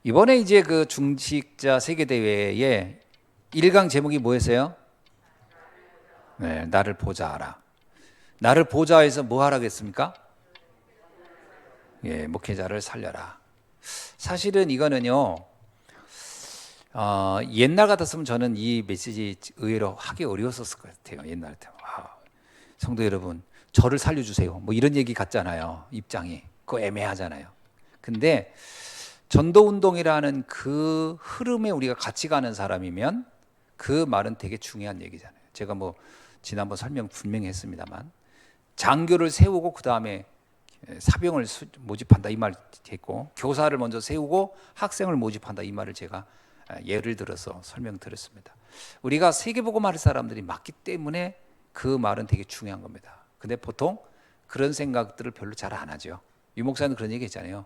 이번에 이제 그 중직자 세계대회에 1강 제목이 뭐였어요? 네, 나를 보자 하라. 나를 보자 해서 뭐 하라겠습니까? 예, 목회자를 살려라. 사실은 이거는요, 옛날 같았으면 저는 이 메시지 의외로 하기 어려웠었을 것 같아요. 옛날 때. 성도 여러분, 저를 살려주세요. 뭐 이런 얘기 같잖아요. 입장이. 그거 애매하잖아요. 근데 전도운동이라는 그 흐름에 우리가 같이 가는 사람이면 그 말은 되게 중요한 얘기잖아요. 제가 뭐 지난번 설명 분명히 했습니다만 장교를 세우고 그 다음에 사병을 모집한다 이 말 했고, 교사를 먼저 세우고 학생을 모집한다 이 말을 제가 예를 들어서 설명드렸습니다. 우리가 세계보고 말할 사람들이 맞기 때문에 그 말은 되게 중요한 겁니다. 근데 보통 그런 생각들을 별로 잘 안 하죠. 유 목사는 그런 얘기 했잖아요.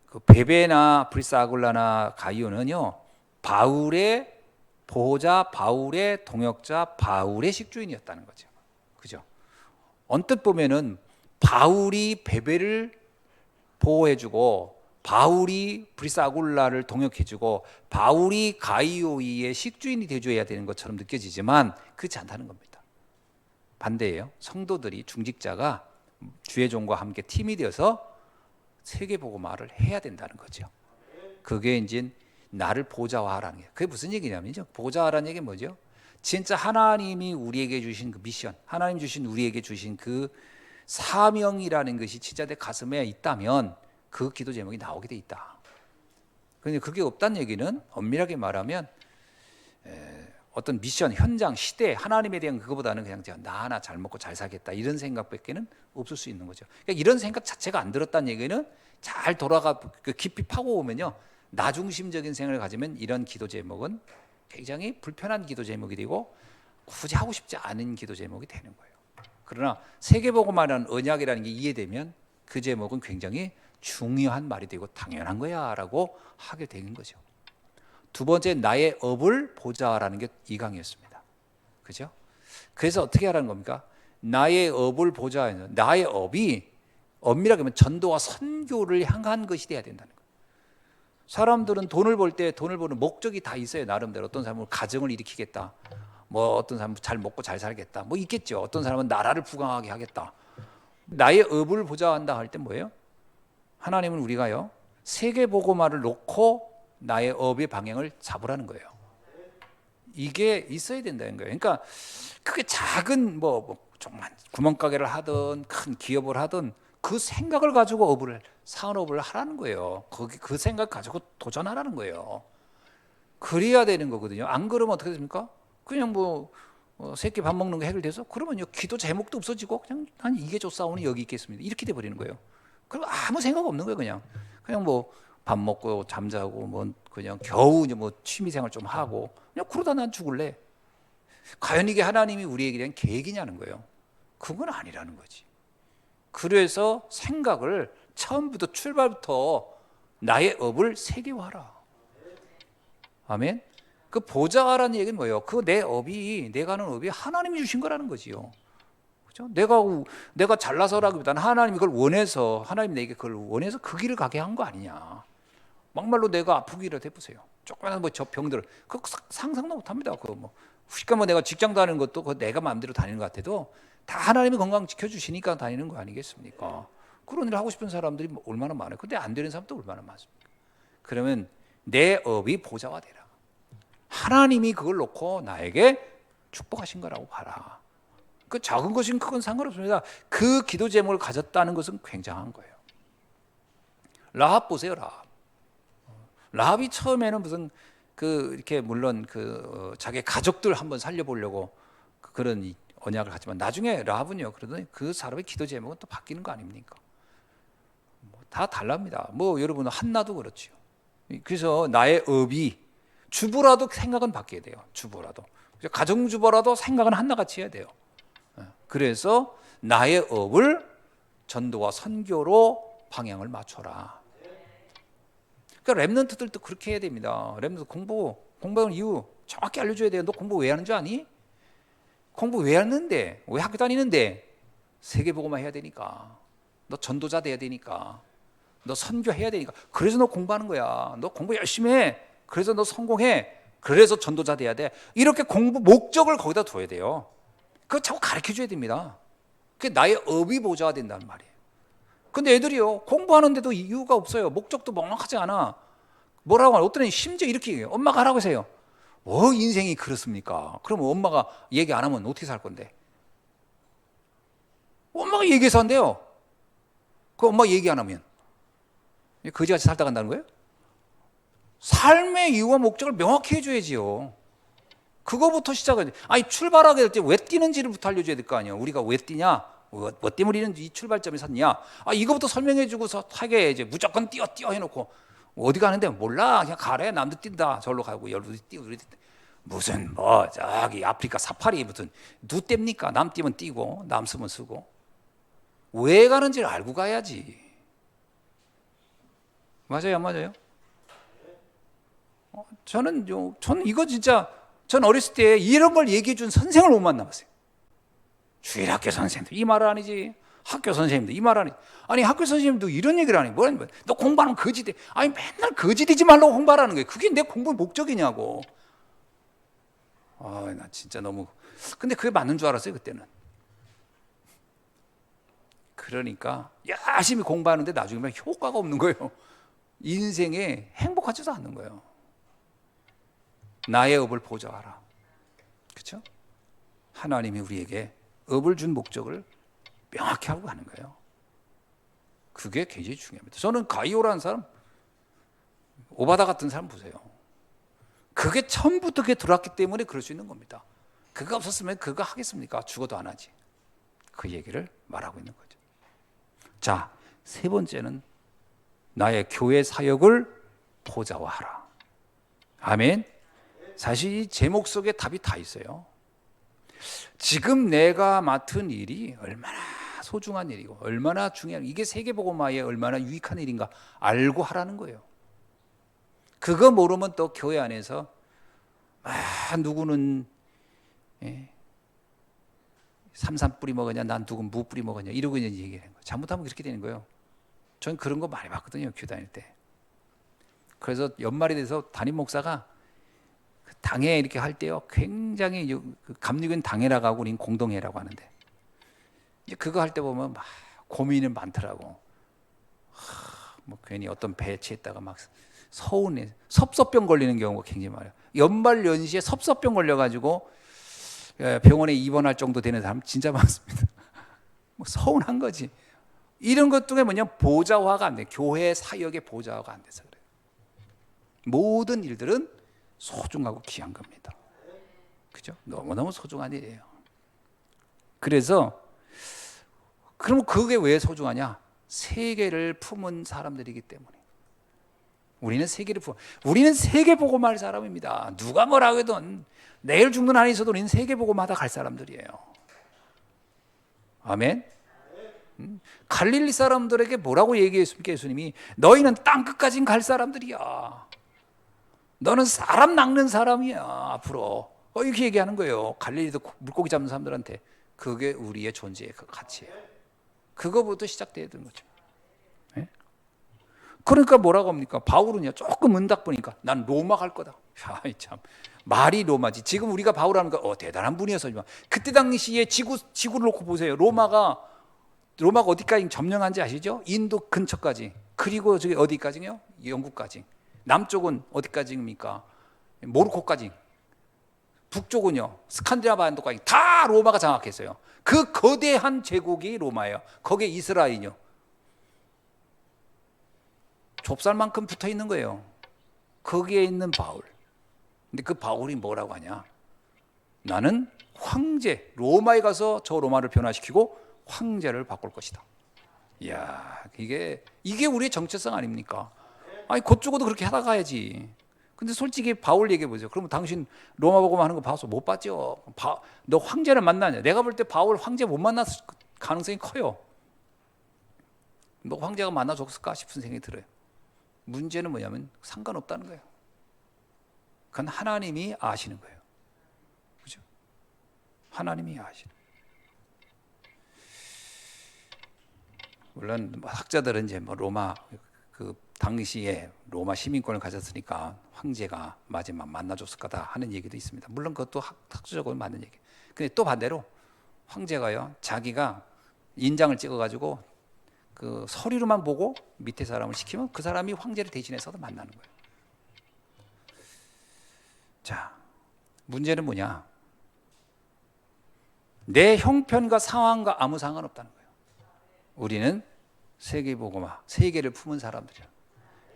그 베베나 브리스아굴라나 가이오는요, 바울의 보호자, 바울의 동역자, 바울의 식주인이었다는 거죠. 그죠? 언뜻 보면은 바울이 베베를 보호해주고, 바울이 브리스아굴라를 동역해주고, 바울이 가이오이의 식주인이 돼줘야 되는 것처럼 느껴지지만 그렇지 않다는 겁니다. 반대예요. 성도들이, 중직자가 주의 종과 함께 팀이 되어서 세계보고말을 해야 된다는 거죠. 그게 이제 나를 보좌화하라는 게, 그게 무슨 얘기냐면요, 보좌화라는 얘기는 뭐죠? 진짜 하나님이 우리에게 주신 그 미션, 하나님 주신 우리에게 주신 그 사명이라는 것이 진짜 내 가슴에 있다면 그 기도 제목이 나오게 돼 있다. 그런데 그게 없다는 얘기는 엄밀하게 말하면 어떤 미션, 현장, 시대, 하나님에 대한 그거보다는 그냥 제가 나 하나 잘 먹고 잘 살겠다 이런 생각밖에는 없을 수 있는 거죠. 그러니까 이런 생각 자체가 안 들었다는 얘기는 잘 돌아가 깊이 파고오면요, 나 중심적인 생각을 가지면 이런 기도 제목은 굉장히 불편한 기도 제목이 되고 굳이 하고 싶지 않은 기도 제목이 되는 거예요. 그러나 세계보고만한 언약이라는 게 이해되면 그 제목은 굉장히 중요한 말이 되고 당연한 거야 라고 하게 되는 거죠. 두 번째, 나의 업을 보자라는 게 이 강이었습니다. 그죠? 그래서 어떻게 하라는 겁니까? 나의 업을 보자. 나의 업이 엄밀하게 하면 전도와 선교를 향한 것이 돼야 된다는 거예요. 사람들은 돈을 벌 때 돈을 버는 목적이 다 있어요. 나름대로. 어떤 사람은 가정을 일으키겠다. 뭐 어떤 사람은 잘 먹고 잘 살겠다. 뭐 있겠죠. 어떤 사람은 나라를 부강하게 하겠다. 나의 업을 보자 한다 할 때 뭐예요? 하나님은 우리가요, 세계보고말을 놓고 나의 업의 방향을 잡으라는 거예요. 이게 있어야 된다는 거예요. 그러니까 그게 작은 뭐 정말 구멍가게를 하든 큰 기업을 하든 그 생각을 가지고 산업을 하라는 거예요. 그 생각 가지고 도전하라는 거예요. 그래야 되는 거거든요. 안 그러면 어떻게 됩니까? 그냥 뭐 새끼 밥 먹는 거 해결돼서 그러면요, 기도 제목도 없어지고 그냥 난 이게 좋사오니 여기 있겠습니다 이렇게 돼 버리는 거예요. 그럼 아무 생각 없는 거예요. 그냥 뭐 밥 먹고 잠자고 뭐 그냥 겨우 뭐 취미생활 좀 하고 그냥 그러다 난 죽을래. 과연 이게 하나님이 우리에게 대한 계획이냐는 거예요. 그건 아니라는 거지. 그래서 생각을 처음부터 출발부터 나의 업을 세계화하라. 아멘. 그 보좌라는 얘기는 뭐예요? 그 내 업이, 내가 하는 업이 하나님이 주신 거라는 거지요. 그렇죠? 내가 잘나서라기보다는 하나님이 그걸 원해서, 하나님이 내게 그걸 원해서 그 길을 가게 한 거 아니냐. 막말로 내가 아프기라도 해보세요. 조그마한 뭐 저 병들, 그거 상상도 못합니다. 그거 뭐 그러니까 뭐 내가 직장 다니는 것도 그 내가 마음대로 다니는 것 같아도 다 하나님이 건강 지켜주시니까 다니는 거 아니겠습니까? 그런 일을 하고 싶은 사람들이 얼마나 많아요. 근데 안 되는 사람도 얼마나 많습니까? 그러면 내 업이 보좌화되라. 하나님이 그걸 놓고 나에게 축복하신 거라고 봐라. 그 작은 것인 큰 상관없습니다. 그 기도 제목을 가졌다는 것은 굉장한 거예요. 라합 보세요, 라합. 라합이 처음에는 무슨 이렇게 물론 자기 가족들 한번 살려보려고 그런 언약을 하지만 나중에 라합은요, 그러더니 그 사람의 기도 제목은 또 바뀌는 거 아닙니까? 다 달랍니다. 뭐 여러분 한나도 그렇죠. 그래서 나의 업이 주부라도 생각은 바뀌어야 돼요. 주부라도 가정주부라도 생각은 한나같이 해야 돼요. 그래서 나의 업을 전도와 선교로 방향을 맞춰라. 그러니까 랩런트들도 그렇게 해야 됩니다. 랩런트 공부하는 이유 정확히 알려줘야 돼요. 너 공부 왜 하는 줄 아니? 공부 왜 하는데? 왜 학교 다니는데? 세계보고만 해야 되니까. 너 전도자 돼야 되니까. 너 선교해야 되니까. 그래서 너 공부하는 거야. 너 공부 열심히 해. 그래서 너 성공해. 그래서 전도자 돼야 돼. 이렇게 공부 목적을 거기다 둬야 돼요. 그거 자꾸 가르쳐줘야 됩니다. 그게 나의 업이 보좌가 된다는 말이에요. 근데 애들이요, 공부하는데도 이유가 없어요. 목적도 명확하지 않아. 뭐라고 하나, 어떤 애는 심지어 이렇게 얘기해요. 엄마가 하라고 하세요. 뭐 인생이 그렇습니까? 그럼 엄마가 얘기 안 하면 어떻게 살 건데? 엄마가 얘기해서 한대요. 그 엄마 얘기 안 하면 거지같이 살다 간다는 거예요? 삶의 이유와 목적을 명확히 해줘야지요. 그거부터 시작은. 아니, 출발하게 될 때 왜 뛰는지를부터 알려줘야 될 거 아니에요. 우리가 왜 뛰냐, 뭐 때문에 이 출발점에 섰냐, 이거부터 설명해주고서 타게 이제 무조건 뛰어 해놓고 어디 가는데 몰라, 그냥 가래. 남도 뛴다, 저로 가고 여기도 뛰고. 무슨 뭐 저기 아프리카 사파리 무슨 누 뗍니까? 남 뛰면 뛰고 남 쓰면 쓰고. 왜 가는지를 알고 가야지. 맞아요, 안 맞아요? 저는 이거 진짜, 전 어렸을 때 이런 걸 얘기해 준 선생을 못 만나봤어요. 주일학교 선생님도 이 말은 아니지. 학교 선생님도 이 말 아니지. 아니, 학교 선생님도 이런 얘기를 하니. 뭐라는 너 공부하면 거지돼. 아니, 맨날 거지되지 말라고 공부하라는 거예요. 그게 내 공부의 목적이냐고. 나 진짜 너무. 근데 그게 맞는 줄 알았어요, 그때는. 그러니까 열심히 공부하는데 나중에 보면 효과가 없는 거예요. 인생에 행복하지도 않는 거예요. 나의 업을 보좌하라. 그렇죠? 하나님이 우리에게 업을 준 목적을 명확히 하고 가는 거예요. 그게 굉장히 중요합니다. 저는 가이오라는 사람, 오바다 같은 사람 보세요. 그게 처음부터 그게 들어왔기 때문에 그럴 수 있는 겁니다. 그거 없었으면 그거 하겠습니까? 죽어도 안 하지. 그 얘기를 말하고 있는 거죠. 자, 세 번째는 나의 교회 사역을 보좌화하라. 아멘. 사실 이 제목 속에 답이 다 있어요. 지금 내가 맡은 일이 얼마나 소중한 일이고 얼마나 중요한, 이게 세계복음화에 얼마나 유익한 일인가 알고 하라는 거예요. 그거 모르면 또 교회 안에서 누구는 삼삼 뿌리 먹었냐, 난 누군 무 뿌리 먹었냐 이러고 있는 얘기하는 거예요. 잘못하면 그렇게 되는 거예요. 전 그런 거 많이 봤거든요, 교회 다닐 때. 그래서 연말이 돼서 담임 목사가 당회 이렇게 할 때요, 굉장히 감리교인 당회라고 하고 우리는 공동회라고 하는데, 이제 그거 할 때 보면 막 고민이 많더라고. 뭐 괜히 어떤 배치했다가 막 서운해, 섭섭병 걸리는 경우가 굉장히 많아요. 연말 연시에 섭섭병 걸려가지고 병원에 입원할 정도 되는 사람 진짜 많습니다. 뭐 서운한 거지. 이런 것 중에 뭐냐, 보좌화가 안 돼. 교회 사역의 보좌화가 안 돼서 그래요. 모든 일들은 소중하고 귀한 겁니다. 그죠? 너무너무 소중한 일이에요. 그래서 그럼 그게 왜 소중하냐? 세계를 품은 사람들이기 때문에. 우리는 세계 보고 말 사람입니다. 누가 뭐라 해도 내일 죽는 한이 있어도 우리는 세계 보고마다 갈 사람들이에요. 아멘. 갈릴리 사람들에게 뭐라고 얘기했습니까? 예수님이 너희는 땅 끝까지 갈 사람들이야. 너는 사람 낚는 사람이야 앞으로. 이렇게 얘기하는 거예요. 갈릴리도 물고기 잡는 사람들한테. 그게 우리의 존재의 그 가치예요. 그거부터 시작돼야 되는 거죠. 네? 그러니까 뭐라고 합니까? 바울은요, 조금 은딱 보니까 난 로마 갈 거다. 참, 말이 로마지. 지금 우리가 바울 하니까 대단한 분이었지만 그때 당시에 지구를 놓고 보세요. 로마가 어디까지 점령한지 아시죠? 인도 근처까지. 그리고 저기 어디까지요? 영국까지. 남쪽은 어디까지입니까? 모로코까지. 북쪽은요, 스칸디나바반도까지 다 로마가 장악했어요. 그 거대한 제국이 로마예요. 거기에 이스라엘이요. 좁쌀만큼 붙어 있는 거예요. 거기에 있는 바울. 근데 그 바울이 뭐라고 하냐? 나는 황제, 로마에 가서 저 로마를 변화시키고 황제를 바꿀 것이다. 이야, 이게 우리의 정체성 아닙니까? 아니, 곧 죽어도 그렇게 하다 가야지. 근데 솔직히 바울 얘기해 보세요. 그러면 당신 로마 복음 하는 거 봐서 못 봤죠? 너 황제를 만나냐? 내가 볼 때 바울 황제 못 만났을 가능성이 커요. 너 황제가 만나줬을까 싶은 생각이 들어요. 문제는 뭐냐면 상관없다는 거예요. 그건 하나님이 아시는 거예요. 그죠? 하나님이 아시는. 물론 학자들은 이제 로마 그 당시에 로마 시민권을 가졌으니까 황제가 마지막 만나줬을 거다 하는 얘기도 있습니다. 물론 그것도 학술적으로 맞는 얘기. 근데 또 반대로 황제가요, 자기가 인장을 찍어가지고 그 서류로만 보고 밑에 사람을 시키면 그 사람이 황제를 대신해서도 만나는 거예요. 자, 문제는 뭐냐? 내 형편과 상황과 아무 상관없다는 거예요. 우리는 세계복음화, 세계를 품은 사람들이야.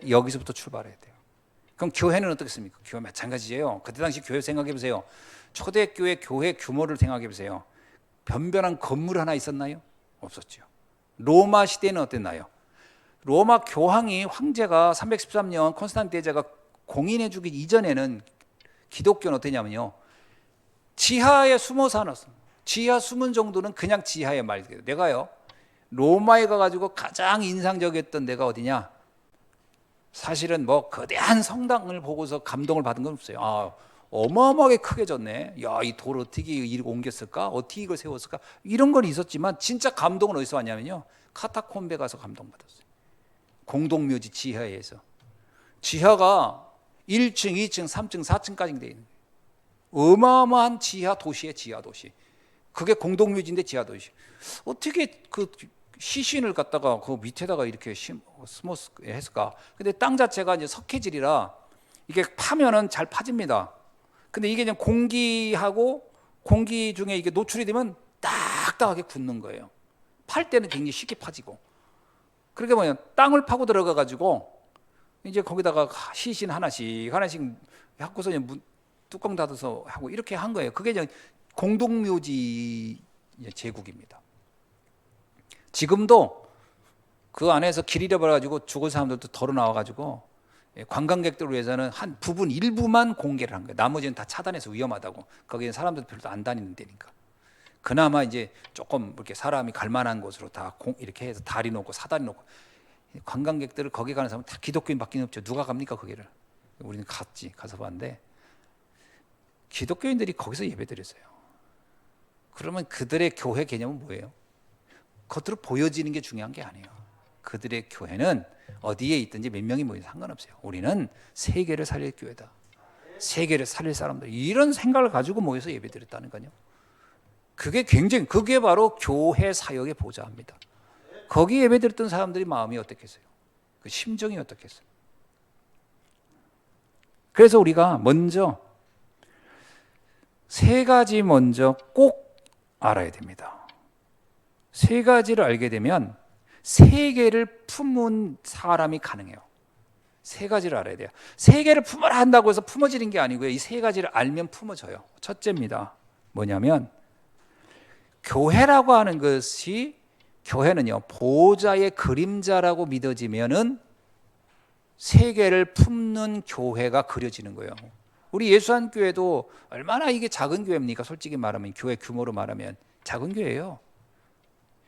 여기서부터 출발해야 돼요. 그럼 교회는 어떻겠습니까? 교회 마찬가지예요. 그때 당시 교회 생각해 보세요. 초대교회 교회 규모를 생각해 보세요. 변변한 건물 하나 있었나요? 없었죠. 로마 시대는 어땠나요? 로마 교황이 황제가 313년 콘스탄틴 대제가 공인해 주기 이전에는 기독교는 어땠냐면요, 지하에 숨어 살았어요. 지하 숨은 정도는 그냥 지하에 말이에요. 내가요, 로마에 가가지고 가장 인상적이었던 데가 어디냐? 사실은 뭐 거대한 성당을 보고서 감동을 받은 건 없어요. 아, 어마어마하게 크게 졌네. 야, 이 돌 어떻게 이렇게 옮겼을까? 어떻게 이걸 세웠을까? 이런 건 있었지만 진짜 감동은 어디서 왔냐면요, 카타콤베 가서 감동받았어요. 공동묘지 지하에서. 지하가 1층, 2층, 3층, 4층까지 돼 있는 거예요. 어마어마한 지하 도시에 지하 도시. 그게 공동묘지인데 지하 도시. 어떻게 그 시신을 갖다가 그 밑에다가 이렇게 했을까? 근데 땅 자체가 이제 석회질이라 이게 파면은 잘 파집니다. 근데 이게 그냥 공기하고 공기 중에 이게 노출이 되면 딱딱하게 굳는 거예요. 팔 때는 굉장히 쉽게 파지고. 그러게 뭐냐, 땅을 파고 들어가 가지고 이제 거기다가 시신 하나씩 하고서 뚜껑 닫아서 하고 이렇게 한 거예요. 그게 이제 공동묘지 제국입니다. 지금도 그 안에서 길 잃어버려가지고 죽은 사람들도 덜어 나와가지고 관광객들을 위해서는 한 부분 일부만 공개를 한 거예요. 나머지는 다 차단해서 위험하다고. 거기는 사람들 별로 안 다니는 데니까. 그나마 이제 조금 이렇게 사람이 갈 만한 곳으로 다 이렇게 해서 다리 놓고 사다리 놓고. 관광객들을 거기 가는 사람은 다 기독교인밖에 없죠. 누가 갑니까 거기를? 우리는 가서 봤는데 기독교인들이 거기서 예배드렸어요. 그러면 그들의 교회 개념은 뭐예요? 겉으로 보여지는 게 중요한 게 아니에요. 그들의 교회는 어디에 있든지 몇 명이 모여도 상관없어요. 우리는 세계를 살릴 교회다. 세계를 살릴 사람들, 이런 생각을 가지고 모여서 예배드렸다는 거요. 그게 바로 교회 사역의 보좌입니다. 거기 예배드렸던 사람들이 마음이 어떻겠어요? 그 심정이 어떻겠어요? 그래서 우리가 먼저 세 가지 먼저 꼭 알아야 됩니다. 세 가지를 알게 되면 세계를 품은 사람이 가능해요. 세 가지를 알아야 돼요. 세계를 품어라 한다고 해서 품어지는 게 아니고요. 이 세 가지를 알면 품어져요. 첫째입니다. 뭐냐면 교회라고 하는 것이, 교회는요, 보호자의 그림자라고 믿어지면은 세계를 품는 교회가 그려지는 거예요. 우리 예수한교회도 얼마나 이게 작은 교회입니까? 솔직히 말하면, 교회 규모로 말하면 작은 교회예요.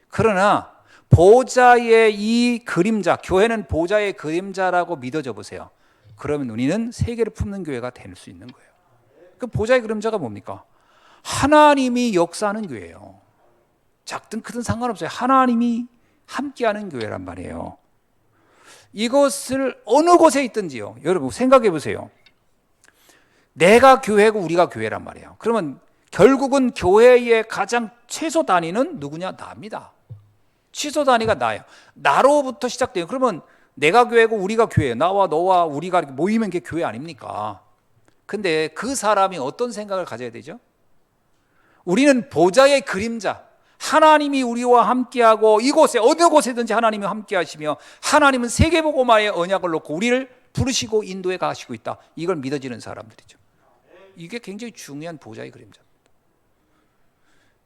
그러나 보호자의 이 그림자, 교회는 보호자의 그림자라고 믿어져 보세요. 그러면 우리는 세계를 품는 교회가 될 수 있는 거예요. 그 보호자의 그림자가 뭡니까? 하나님이 역사하는 교회예요. 작든 크든 상관없어요. 하나님이 함께하는 교회란 말이에요. 이것을 어느 곳에 있든지요, 여러분 생각해 보세요. 내가 교회고 우리가 교회란 말이에요. 그러면 결국은 교회의 가장 최소 단위는 누구냐? 나입니다. 최소 단위가 나예요. 나로부터 시작돼요. 그러면 내가 교회고 우리가 교회예요. 나와 너와 우리가 이렇게 모이면 게 교회 아닙니까? 근데 그 사람이 어떤 생각을 가져야 되죠? 우리는 보좌의 그림자, 하나님이 우리와 함께하고 이곳에 어느 곳에든지 하나님이 함께하시며 하나님은 세계복음화의 언약을 놓고 우리를 부르시고 인도해 가시고 있다. 이걸 믿어지는 사람들이죠. 이게 굉장히 중요한 보좌의 그림자입니다.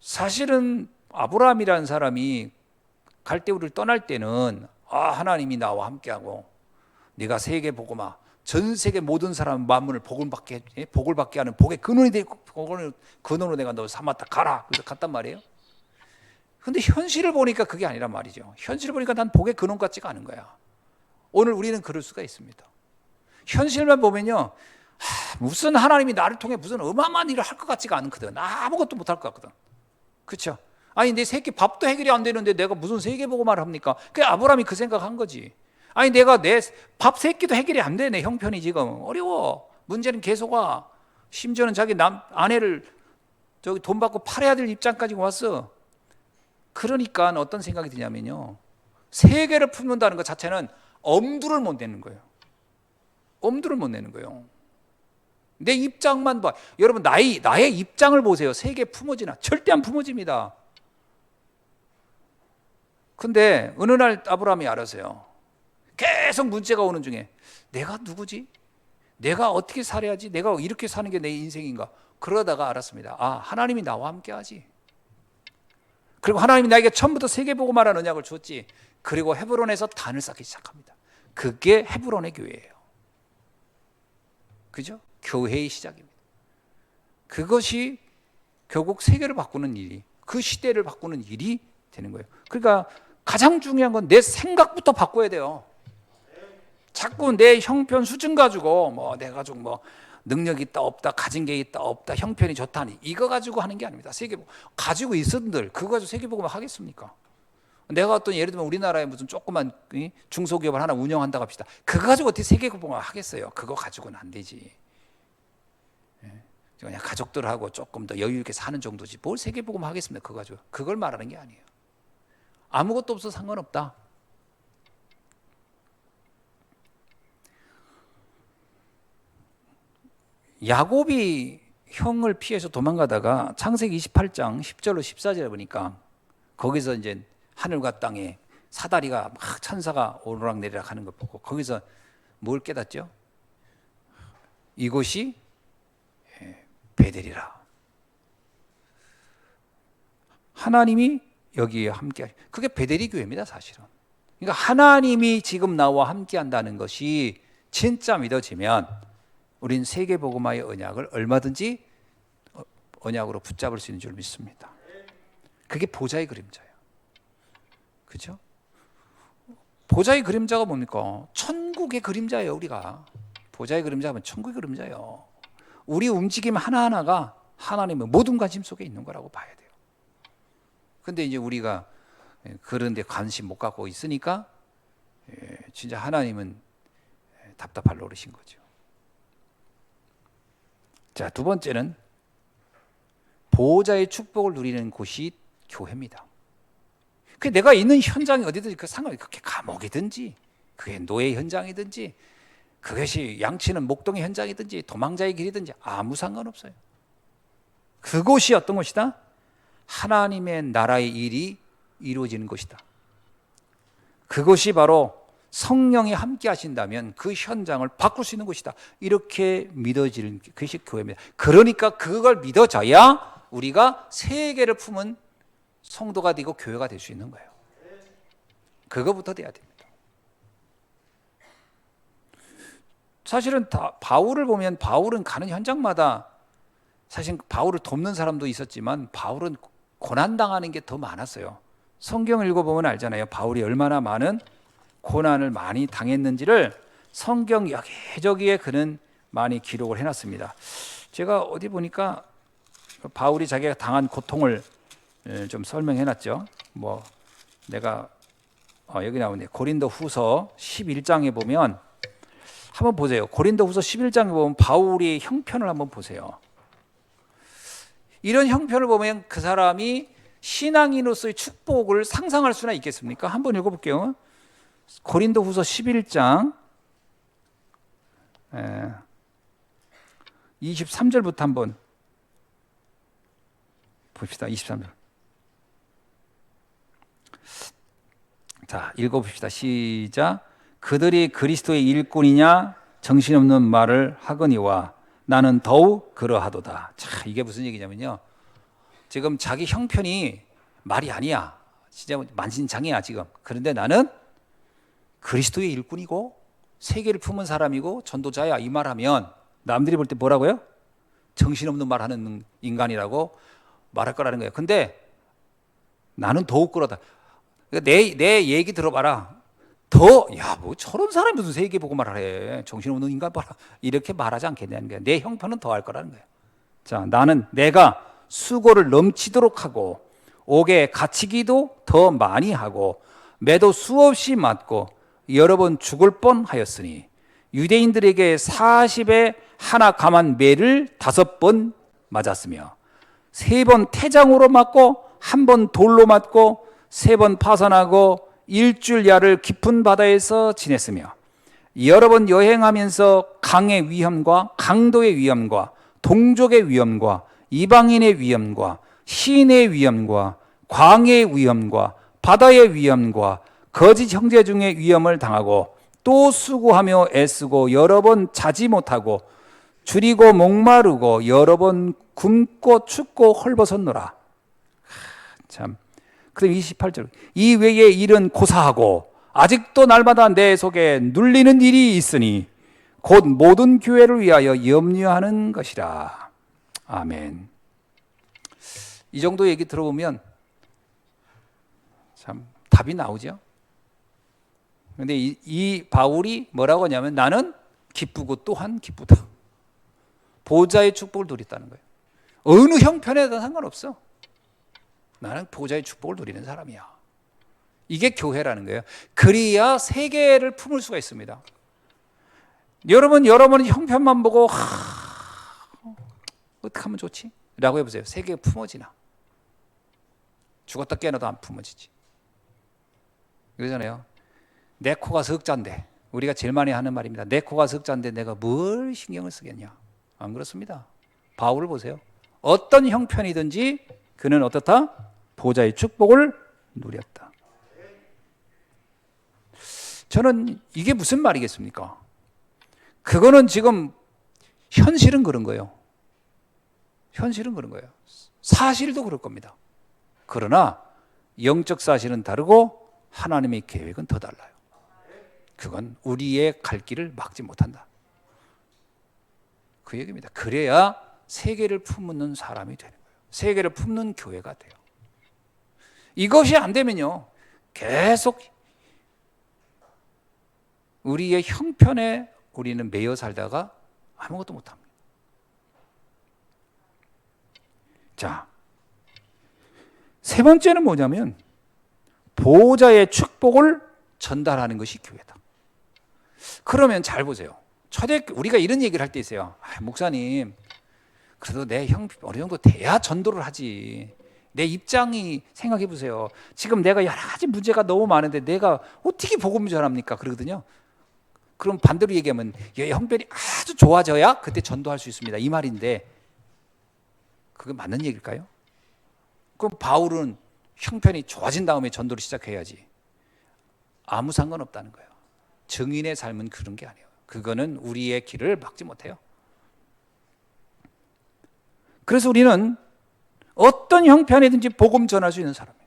사실은 아브라함이라는 사람이 갈대우를 떠날 때는 하나님이 나와 함께하고 네가 세계복음화, 전 세계 모든 사람 만문을 복을 받게 하는 복의 근원이 되고 근원으로 내가 너 삼았다 가라. 그래서 갔단 말이에요. 근데 현실을 보니까 그게 아니란 말이죠. 현실을 보니까 난 복의 근원 같지가 않은 거야. 오늘 우리는 그럴 수가 있습니다. 현실만 보면요, 무슨 하나님이 나를 통해 무슨 어마어마한 일을 할 것 같지가 않거든. 아무것도 못할 것 같거든. 그렇죠? 아니 내 새끼 밥도 해결이 안 되는데 내가 무슨 세계복음화를 합니까? 그 아브라함이 그 생각한 거지. 아니 내가 내 밥 세 끼도 해결이 안 돼. 내 형편이 지금 어려워. 문제는 계속 와. 심지어는 자기 아내를 저기 돈 받고 팔아야 될 입장까지 왔어. 그러니까 어떤 생각이 드냐면요, 세계를 품는다는 것 자체는 엄두를 못 내는 거예요. 엄두를 못 내는 거예요. 내 입장만 봐. 여러분 나의 입장을 보세요. 세계 품어지나? 절대 안 품어집니다. 근데 어느 날 아브라함이 알았어요. 계속 문제가 오는 중에 내가 누구지? 내가 어떻게 살아야지? 내가 이렇게 사는 게 내 인생인가? 그러다가 알았습니다. 아, 하나님이 나와 함께 하지. 그리고 하나님이 나에게 처음부터 세계복음화라는 언약을 줬지. 그리고 헤브론에서 단을 쌓기 시작합니다. 그게 헤브론의 교회예요. 그죠? 교회의 시작입니다. 그것이 결국 세계를 바꾸는 일이, 그 시대를 바꾸는 일이 되는 거예요. 그러니까 가장 중요한 건 내 생각부터 바꿔야 돼요. 자꾸 내 형편 수준 가지고 뭐 내가 좀 뭐 능력이 있다 없다, 가진 게 있다 없다, 형편이 좋다니 이거 가지고 하는 게 아닙니다. 세계복음 가지고 있었는들 그거 가지고 세계복음을 하겠습니까? 내가 어떤 예를 들면 우리나라에 무슨 조그만 중소기업을 하나 운영한다고 합시다. 그거 가지고 어떻게 세계복음을 하겠어요? 그거 가지고는 안 되지. 그냥 가족들하고 조금 더 여유 있게 사는 정도지 뭘 세계복음 하겠습니까? 그거 가지고. 그걸 말하는 게 아니에요. 아무것도 없어 상관없다. 야곱이 형을 피해서 도망가다가 창세기 28장 10절로 14절에 보니까 거기서 이제 하늘과 땅에 사다리가 막 천사가 오르락내리락 하는 걸 보고 거기서 뭘 깨닫죠? 이곳이 베델이라. 하나님이 여기에 함께, 그게 베델이 교회입니다 사실은. 그러니까 하나님이 지금 나와 함께 한다는 것이 진짜 믿어지면 우린 세계복음화의 언약을 얼마든지 언약으로 붙잡을 수 있는 줄 믿습니다. 그게 보좌의 그림자예요. 그렇죠? 보좌의 그림자가 뭡니까? 천국의 그림자예요. 우리가 보좌의 그림자면 천국의 그림자예요. 우리 움직임 하나하나가 하나님의 모든 관심 속에 있는 거라고 봐야 돼요. 근데 이제 우리가 그런 데 관심 못 갖고 있으니까 진짜 하나님은 답답할 노릇인 거죠. 자, 두 번째는 보호자의 축복을 누리는 곳이 교회입니다. 그 내가 있는 현장이 어디든지 그 상관이, 그게 감옥이든지 그게 노예 현장이든지 그것이 양치는 목동의 현장이든지 도망자의 길이든지 아무 상관없어요. 그곳이 어떤 곳이다? 하나님의 나라의 일이 이루어지는 것이다. 그것이 바로 성령이 함께 하신다면 그 현장을 바꿀 수 있는 곳이다. 이렇게 믿어지는 것이 교회입니다. 그러니까 그걸 믿어져야 우리가 세계를 품은 성도가 되고 교회가 될 수 있는 거예요. 그거부터 돼야 됩니다. 사실은 바울을 보면 바울은 가는 현장마다 사실 바울을 돕는 사람도 있었지만 바울은 고난당하는 게 더 많았어요. 성경을 읽어보면 알잖아요. 바울이 얼마나 많은 고난을 많이 당했는지를 성경 여기저기에 그는 많이 기록을 해놨습니다. 제가 어디 보니까 바울이 자기가 당한 고통을 좀 설명해놨죠. 뭐 내가 여기 나오네. 고린도 후서 11장에 보면 한번 보세요. 고린도 후서 11장에 보면 바울이 형편을 한번 보세요. 이런 형편을 보면 그 사람이 신앙인으로서의 축복을 상상할 수나 있겠습니까? 한번 읽어볼게요. 고린도 후서 11장 23절부터 한번 봅시다. 23절. 자, 읽어봅시다. 시작. 그들이 그리스도의 일꾼이냐 정신없는 말을 하거니와 나는 더욱 그러하도다. 자, 이게 무슨 얘기냐면요. 지금 자기 형편이 말이 아니야. 진짜 만신창이야 지금. 그런데 나는 그리스도의 일꾼이고 세계를 품은 사람이고 전도자야 이 말하면 남들이 볼 때 뭐라고요? 정신없는 말하는 인간이라고 말할 거라는 거예요. 근데 나는 더욱 그러다. 그러니까 내 얘기 들어봐라. 뭐 저런 사람이 무슨 세계 보고 말하래. 정신없는 인간 봐라. 이렇게 말하지 않겠냐는 거예요. 내 형편은 더 할 거라는 거예요. 자, 나는 내가 수고를 넘치도록 하고 옥에 갇히기도 더 많이 하고 매도 수없이 맞고 여러 번 죽을 뻔하였으니 유대인들에게 40에 하나 감한 매를 5번 맞았으며 3번 태장으로 맞고 1번 돌로 맞고 3번 파선하고 일주일야를 깊은 바다에서 지냈으며 여러 번 여행하면서 강의 위험과 강도의 위험과 동족의 위험과 이방인의 위험과 시인의 위험과 광해의 위험과 바다의 위험과 거짓 형제 중의 위험을 당하고 또 수고하며 애쓰고 여러 번 자지 못하고 줄이고 목마르고 여러 번 굶고 춥고 헐벗었노라. 참. 그다음 28절. 이 외에 일은 고사하고 아직도 날마다 내 속에 눌리는 일이 있으니 곧 모든 교회를 위하여 염려하는 것이라. 아멘. 이 정도 얘기 들어보면 참 답이 나오죠. 근데 이 바울이 뭐라고 하냐면 나는 기쁘고 또한 기쁘다. 보좌의 축복을 누렸다는 거예요. 어느 형편에도 상관없어. 나는 보좌의 축복을 누리는 사람이야. 이게 교회라는 거예요. 그래야 세계를 품을 수가 있습니다. 여러분은 형편만 보고 어떻게 하면 좋지? 라고 해보세요. 세계가 품어지나? 죽었다 깨어나도 안 품어지지. 그러잖아요. 내 코가 석자인데, 우리가 제일 많이 하는 말입니다. 내 코가 석자인데 내가 뭘 신경을 쓰겠냐? 안 그렇습니다. 바울을 보세요. 어떤 형편이든지 그는 어떻다? 보좌의 축복을 누렸다. 저는 이게 무슨 말이겠습니까? 그거는 지금 현실은 그런 거예요. 현실은 그런 거예요. 사실도 그럴 겁니다. 그러나 영적 사실은 다르고 하나님의 계획은 더 달라요. 그건 우리의 갈 길을 막지 못한다. 그 얘기입니다. 그래야 세계를 품는 사람이 되는 거예요. 세계를 품는 교회가 돼요. 이것이 안 되면요, 계속 우리의 형편에 우리는 매여 살다가 아무것도 못합니다. 자, 세 번째는 뭐냐면 보호자의 축복을 전달하는 것이 교회다. 그러면 잘 보세요. 우리가 이런 얘기를 할 때 있어요. 목사님, 그래도 내 형편 어느 정도 돼야 전도를 하지. 내 입장이 생각해 보세요. 지금 내가 여러 가지 문제가 너무 많은데 내가 어떻게 복음을 전합니까? 그러거든요. 그럼 반대로 얘기하면 형편이 아주 좋아져야 그때 전도할 수 있습니다. 이 말인데 그게 맞는 얘기일까요? 그럼 바울은 형편이 좋아진 다음에 전도를 시작해야지. 아무 상관없다는 거예요. 증인의 삶은 그런 게 아니에요. 그거는 우리의 길을 막지 못해요. 그래서 우리는 어떤 형편이든지 복음 전할 수 있는 사람이에요.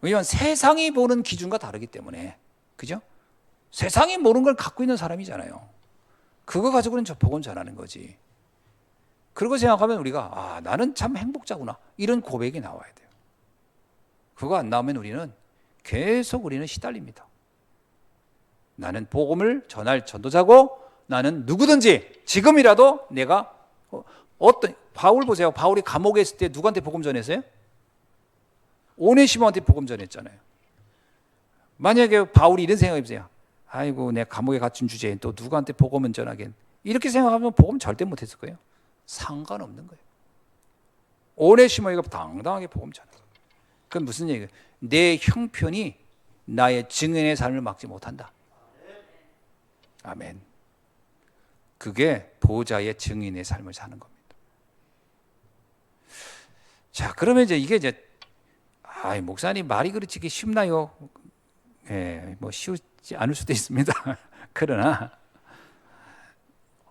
왜냐하면 세상이 보는 기준과 다르기 때문에. 그죠? 세상이 모르는 걸 갖고 있는 사람이잖아요. 그거 가지고는 저 복음 전하는 거지. 그러고 생각하면 우리가 나는 참 행복자구나. 이런 고백이 나와야 돼요. 그거 안 나오면 우리는 계속 시달립니다. 나는 복음을 전할 전도자고 나는 누구든지 지금이라도 내가 바울 보세요. 바울이 감옥에 있을 때 누구한테 복음 전했어요? 오네시모한테 복음 전했잖아요. 만약에 바울이 이런 생각해 보세요. 아이고 내 감옥에 갇힌 주제에 또 누구한테 복음은 전하겠. 이렇게 생각하면 복음 절대 못했을 거예요. 상관없는 거예요. 오네시모가 당당하게 복음 전했어요. 그건 무슨 얘기예요? 내 형편이 나의 증인의 삶을 막지 못한다. 아멘. 그게 보호자의 증인의 삶을 사는 겁니다. 자, 그러면 이게 목사님 말이 그렇지 이게 쉽나요? 뭐 쉬우지 않을 수도 있습니다. 그러나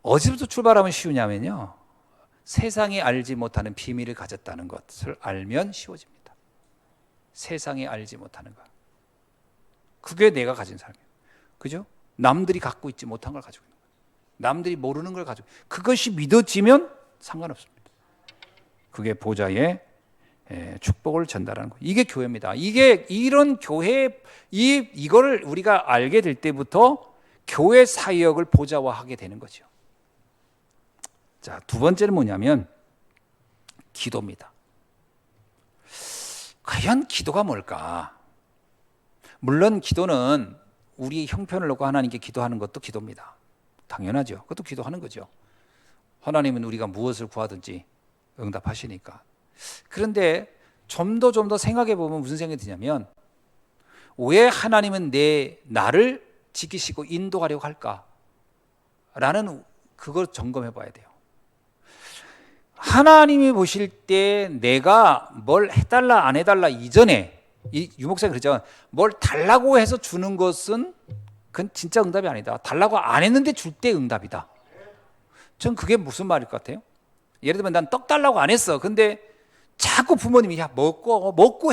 어디서부터 출발하면 쉬우냐면요, 세상이 알지 못하는 비밀을 가졌다는 것을 알면 쉬워집니다. 세상이 알지 못하는 것. 그게 내가 가진 삶이에요. 그죠? 남들이 갖고 있지 못한 걸 가지고 있는 거예요. 남들이 모르는 걸 가지고. 그것이 믿어지면 상관없습니다. 그게 보좌의 축복을 전달하는 거예요. 이게 교회입니다. 이게 이런 교회 이거를 우리가 알게 될 때부터 교회 사역을 보좌화하게 되는 거죠. 자, 두 번째는 뭐냐면 기도입니다. 과연 기도가 뭘까? 물론 기도는 우리 형편을 놓고 하나님께 기도하는 것도 기도입니다. 당연하죠. 그것도 기도하는 거죠. 하나님은 우리가 무엇을 구하든지 응답하시니까. 그런데 좀 더 생각해 보면 무슨 생각이 드냐면, 왜 하나님은 나를 지키시고 인도하려고 할까라는 그걸 점검해 봐야 돼요. 하나님이 보실 때 내가 뭘 해달라 안 해달라 이전에, 이 유목사님 그러죠. 뭘 달라고 해서 주는 것은 그건 진짜 응답이 아니다. 달라고 안 했는데 줄 때 응답이다. 전 그게 무슨 말일 것 같아요? 예를 들면 난 떡 달라고 안 했어. 근데 자꾸 부모님이 야 먹고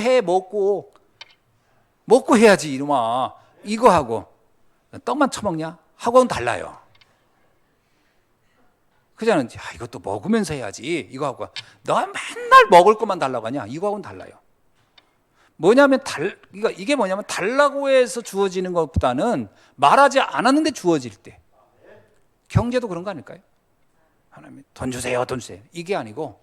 해야지 이놈아, 이거 하고 떡만 처먹냐? 하고는 달라요. 그자는 야 이것도 먹으면서 해야지 이거 하고, 너 맨날 먹을 것만 달라고 하냐? 이거하고는 달라요. 뭐냐면 이게 뭐냐면 달라고 해서 주어지는 것보다는 말하지 않았는데 주어질 때. 경제도 그런 거 아닐까요? 하나님 돈 주세요, 돈 주세요. 이게 아니고,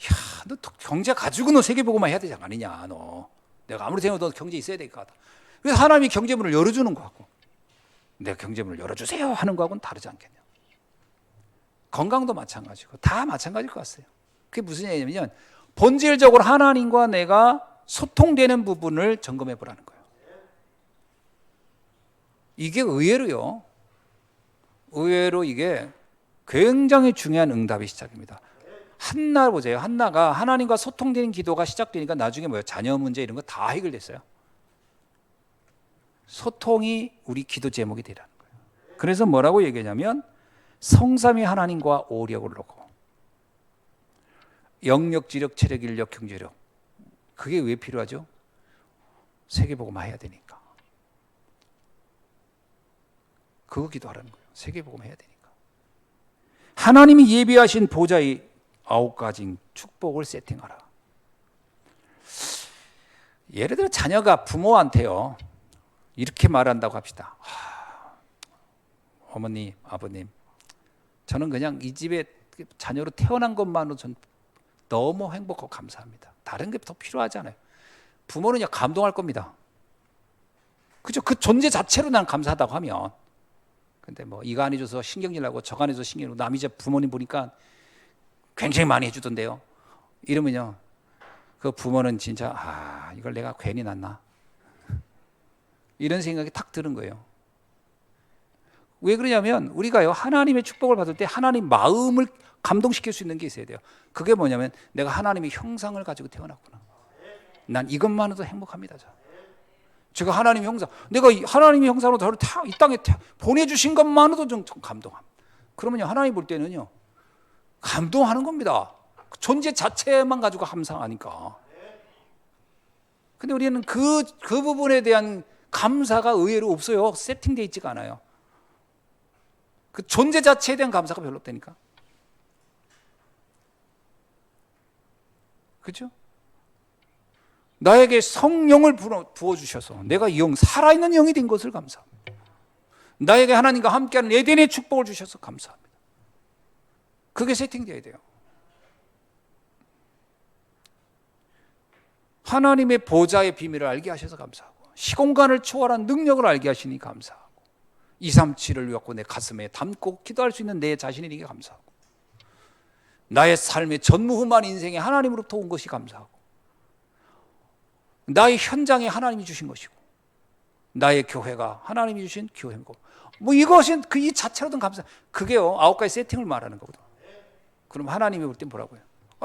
야, 너 경제 가지고 너 세계보고만 해야 되지 않느냐, 너. 내가 아무리 생각해도 너 경제 있어야 될 것 같아. 그래서 하나님이 경제문을 열어주는 거하고, 내가 경제문을 열어주세요 하는 거하고는 다르지 않겠냐. 건강도 마찬가지고 다 마찬가지일 것 같아요. 그게 무슨 얘기냐면 본질적으로 하나님과 내가 소통되는 부분을 점검해 보라는 거예요. 이게 의외로 이게 굉장히 중요한 응답의 시작입니다. 한나 보세요. 한나가 하나님과 소통되는 기도가 시작되니까 나중에 뭐예요? 자녀 문제 이런 거 다 해결됐어요. 소통이 우리 기도 제목이 되라는 거예요. 그래서 뭐라고 얘기하냐면 성삼위 하나님과 오력을 놓고 영력, 지력, 체력, 인력, 경제력. 그게 왜 필요하죠? 세계복음화 해야 되니까. 그거 기도하라는 거예요. 세계복음화 해야 되니까. 하나님이 예비하신 보좌의 9가지 축복을 세팅하라. 예를 들어 자녀가 부모한테요 이렇게 말한다고 합시다. 어머니, 아버님, 저는 그냥 이 집에 자녀로 태어난 것만으로 전 너무 행복하고 감사합니다. 다른 게 더 필요하지 않아요. 부모는 그냥 감동할 겁니다. 그죠? 그 존재 자체로 난 감사하다고 하면. 근데 뭐 이거 안 해줘서 신경질 나고 저거 안 해줘서 신경질 나고, 남이 제 부모님 보니까 굉장히 많이 해주던데요. 이러면요, 그 부모는 진짜 이걸 내가 괜히 낳나? 이런 생각이 탁 드는 거예요. 왜 그러냐면 우리가요 하나님의 축복을 받을 때 하나님 마음을 감동시킬 수 있는 게 있어야 돼요. 그게 뭐냐면 내가 하나님의 형상을 가지고 태어났구나. 난 이것만으로도 행복합니다. 제가 하나님의 형상, 내가 하나님의 형상으로 저를 이 땅에 보내주신 것만으로도 좀 감동함. 그러면요 하나님 볼 때는요 감동하는 겁니다. 존재 자체만 가지고 감사하니까. 근데 우리는 그 부분에 대한 감사가 의외로 없어요. 세팅되어 있지가 않아요. 그 존재 자체에 대한 감사가 별로 없다니까. 그렇죠? 나에게 성령을 부어주셔서 내가 살아있는 영이 된 것을 감사합니다. 나에게 하나님과 함께하는 에덴의 축복을 주셔서 감사합니다. 그게 세팅되어야 돼요. 하나님의 보좌의 비밀을 알게 하셔서 감사하고, 시공간을 초월한 능력을 알게 하시니 감사하고, 237을 갖고 내 가슴에 담고 기도할 수 있는 내 자신에게 감사하고, 나의 삶의 전무후무한 인생에 하나님으로부터 온 것이 감사하고, 나의 현장에 하나님이 주신 것이고, 나의 교회가 하나님이 주신 교회고, 뭐 이것은 이 자체로든 감사. 그게요 9가지 세팅을 말하는 거거든. 그럼 하나님이 볼 때 뭐라고요?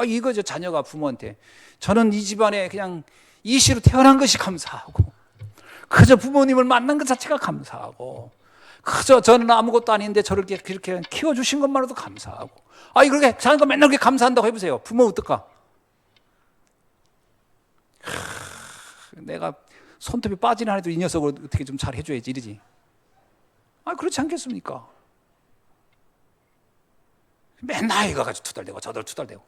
이거죠. 자녀가 부모한테 저는 이 집안에 그냥 이시로 태어난 것이 감사하고, 그저 부모님을 만난 것 자체가 감사하고, 그저 저는 아무것도 아닌데 저를 그렇게 키워주신 것만으로도 감사하고, 그렇게 자녀가 맨날 그렇게 감사한다고 해보세요. 부모 어떨까? 내가 손톱이 빠지는 한에도 이 녀석을 어떻게 좀 잘 해줘야지 이러지. 그렇지 않겠습니까? 맨날 이거 가지고 투덜대고 저들 투덜대고.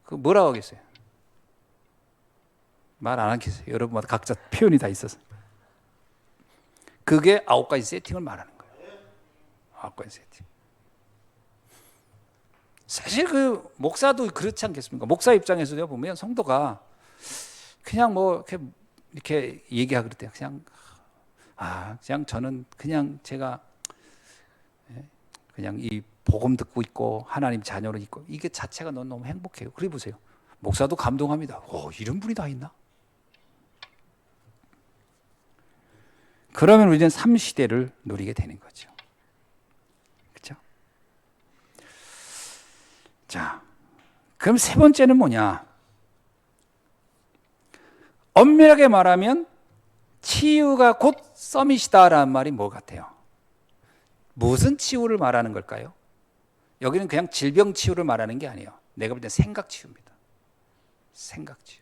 그 뭐라고 하겠어요? 말 안 하겠어요. 여러분마다 각자 표현이 다 있어서. 그게 9가지 세팅을 말하는 거예요. 9가지 세팅. 사실 그 목사도 그렇지 않겠습니까? 목사 입장에서도 보면 성도가 그냥 뭐 이렇게 얘기하고 그럴 때 그냥 그냥 저는 그냥 제가 그냥 이 복음 듣고 있고 하나님 자녀로 있고 이게 자체가 너무 행복해요. 그래 보세요. 목사도 감동합니다. 이런 분이 다 있나? 그러면 우리는 삶 시대를 누리게 되는 거죠. 그렇죠? 자, 그럼 세 번째는 뭐냐? 엄밀하게 말하면 치유가 곧 서밋이다라는 말이 뭐 같아요? 무슨 치유를 말하는 걸까요? 여기는 그냥 질병 치유를 말하는 게 아니에요. 내가 볼 때 생각 치유입니다. 생각 치유.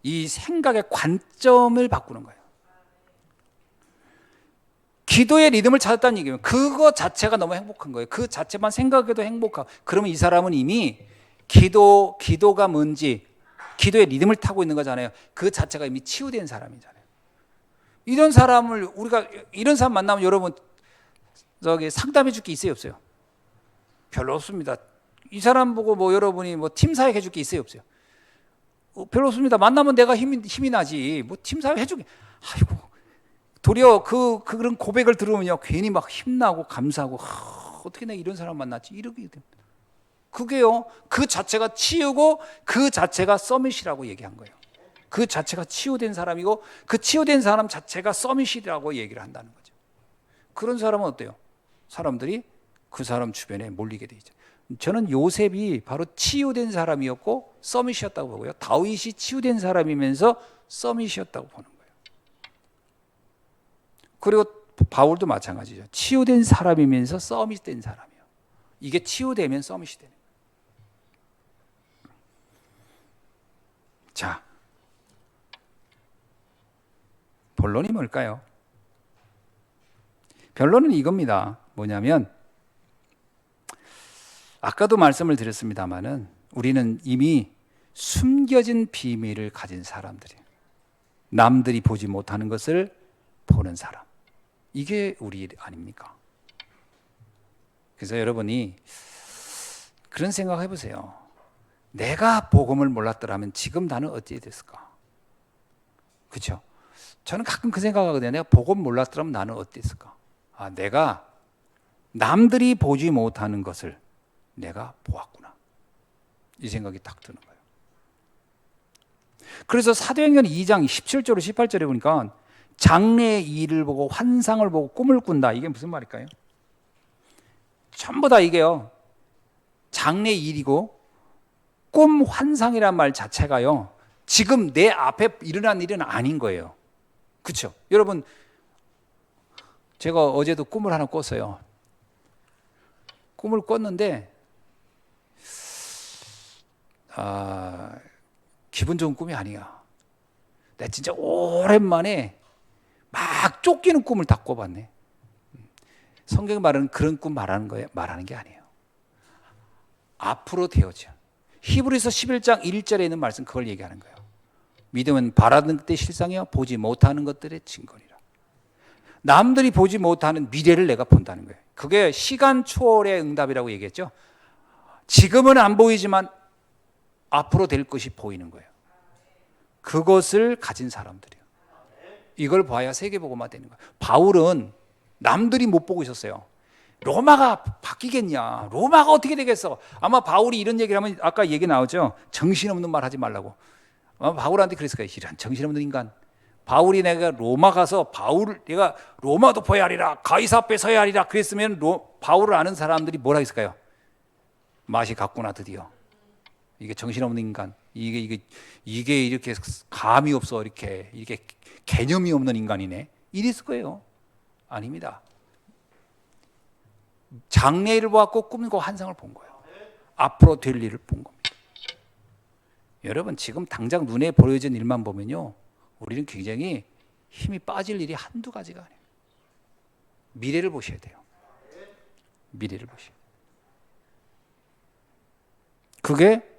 이 생각의 관점을 바꾸는 거예요. 기도의 리듬을 찾았다는 얘기예요. 그거 자체가 너무 행복한 거예요. 그 자체만 생각해도 행복하고. 그러면 이 사람은 이미 기도가 뭔지, 기도의 리듬을 타고 있는 거잖아요. 그 자체가 이미 치유된 사람이잖아요. 이런 사람 만나면 여러분 상담해 줄 게 있어요, 없어요? 별로 없습니다. 이 사람 보고 여러분이 팀 사역 해줄 게 있어요, 없어요? 별로 없습니다. 만나면 내가 힘이 나지. 팀 사역 해주게. 아이고. 도리어 그런 고백을 들으면요, 괜히 막 힘나고 감사하고, 어떻게 내가 이런 사람 만났지? 이렇게 됩니다. 그게요, 그 자체가 치유고 그 자체가 서밋이라고 얘기한 거예요. 그 자체가 치유된 사람이고 그 치유된 사람 자체가 서밋이라고 얘기를 한다는 거죠. 그런 사람은 어때요? 사람들이 그 사람 주변에 몰리게 돼 있죠. 저는 요셉이 바로 치유된 사람이었고 서밋이었다고 보고요. 다윗이 치유된 사람이면서 서밋이었다고 보는 거예요. 그리고 바울도 마찬가지죠. 치유된 사람이면서 서밋된 사람이에요. 이게 치유되면 서밋이 되는 거예요. 자, 본론이 뭘까요? 결론은 이겁니다. 뭐냐면 아까도 말씀을 드렸습니다마는 우리는 이미 숨겨진 비밀을 가진 사람들이에요. 남들이 보지 못하는 것을 보는 사람. 이게 우리 아닙니까? 그래서 여러분이 그런 생각 해보세요. 내가 복음을 몰랐더라면 지금 나는 어찌 됐을까? 그렇죠? 저는 가끔 그 생각하거든요. 내가 복음 몰랐더라면 나는 어땠을까? 내가 남들이 보지 못하는 것을 내가 보았구나. 이 생각이 딱 드는 거예요. 그래서 사도행전 2장 17절로 18절에 보니까 장래의 일을 보고 환상을 보고 꿈을 꾼다. 이게 무슨 말일까요? 전부 다 이게요, 장래의 일이고 꿈 환상이란 말 자체가요, 지금 내 앞에 일어난 일은 아닌 거예요. 그렇죠? 여러분, 제가 어제도 꿈을 하나 꿨어요. 꿈을 꿨는데 기분 좋은 꿈이 아니야. 내가 진짜 오랜만에 막 쫓기는 꿈을 다 꿔봤네. 성경이 말하는 그런 꿈 말하는 게 아니에요. 앞으로 되어져. 히브리서 11장 1절에 있는 말씀, 그걸 얘기하는 거예요. 믿음은 바라는 것들의 실상이요 보지 못하는 것들의 증거니라. 남들이 보지 못하는 미래를 내가 본다는 거예요. 그게 시간 초월의 응답이라고 얘기했죠. 지금은 안 보이지만 앞으로 될 것이 보이는 거예요. 그것을 가진 사람들이에요. 이걸 봐야 세계복음화 되는 거예요. 바울은 남들이 못 보고 있었어요. 로마가 바뀌겠냐? 로마가 어떻게 되겠어? 아마 바울이 이런 얘기를 하면 아까 얘기 나오죠. 정신없는 말 하지 말라고. 아마 바울한테 그랬을 거예요. 이런 정신없는 인간. 바울이 내가 로마 가서 내가 로마도 보야 하리라, 가이사 앞에 서야 하리라 그랬으면 바울을 아는 사람들이 뭐라 했을까요? 맛이 갔구나 드디어. 이게 정신없는 인간. 이게 이렇게 감이 없어, 이렇게 개념이 없는 인간이네. 이랬을 거예요. 아닙니다. 장래일을 보았고 꿈과 환상을 본 거예요. 앞으로 될 일을 본 겁니다. 여러분, 지금 당장 눈에 보여진 일만 보면요, 우리는 굉장히 힘이 빠질 일이 한두 가지가 아니에요. 미래를 보셔야 돼요. 미래를 보셔야 돼요. 그게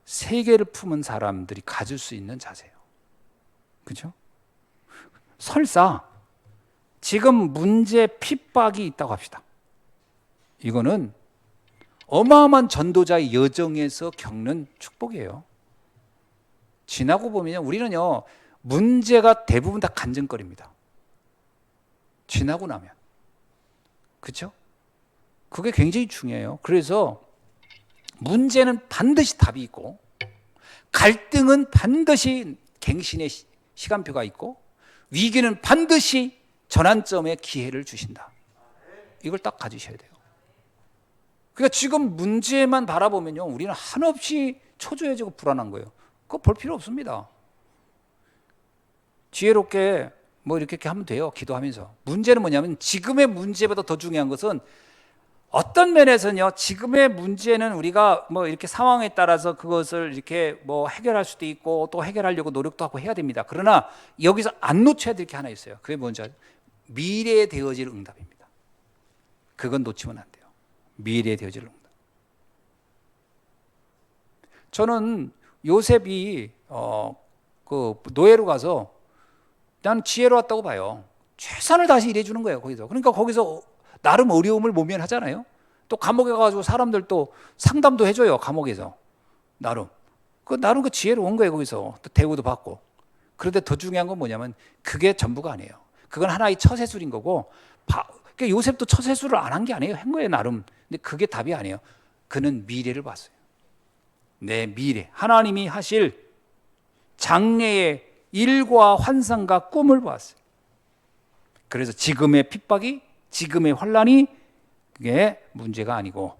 세계를 품은 사람들이 가질 수 있는 자세예요. 그렇죠? 설사 지금 문제 핍박이 있다고 합시다. 이거는 어마어마한 전도자의 여정에서 겪는 축복이에요. 지나고 보면요, 우리는요, 문제가 대부분 다 간증거리입니다. 지나고 나면. 그렇죠? 그게 굉장히 중요해요. 그래서 문제는 반드시 답이 있고 갈등은 반드시 갱신의 시간표가 있고 위기는 반드시 전환점의 기회를 주신다. 이걸 딱 가지셔야 돼요. 그러니까 지금 문제만 바라보면요, 우리는 한없이 초조해지고 불안한 거예요. 그거 볼 필요 없습니다. 지혜롭게 뭐 이렇게 하면 돼요. 기도하면서. 문제는 뭐냐면 지금의 문제보다 더 중요한 것은 어떤 면에서는요, 지금의 문제는 우리가 뭐 이렇게 상황에 따라서 그것을 이렇게 뭐 해결할 수도 있고 또 해결하려고 노력도 하고 해야 됩니다. 그러나 여기서 안 놓쳐야 될 게 하나 있어요. 그게 뭔지 아세요? 미래에 되어질 응답입니다. 그건 놓치면 안 돼요. 미래에 되어질 응답. 저는 요셉이 그 노예로 가서 난 지혜로웠다고 봐요. 최선을 다해서 일해주는 거예요. 거기서. 그러니까 거기서 나름 어려움을 모면하잖아요. 또 감옥에 가가지고 사람들 또 상담도 해줘요. 감옥에서 나름 그 지혜로운 거예요. 거기서 또 대우도 받고. 그런데 더 중요한 건 뭐냐면 그게 전부가 아니에요. 그건 하나의 처세술인 거고, 그러니까 요셉도 처세술을 안 한 게 아니에요. 한 거예요 나름. 근데 그게 답이 아니에요. 그는 미래를 봤어요. 내 미래, 하나님이 하실 장래의 일과 환상과 꿈을 보았어요. 그래서 지금의 핍박이, 지금의 환란이 그게 문제가 아니고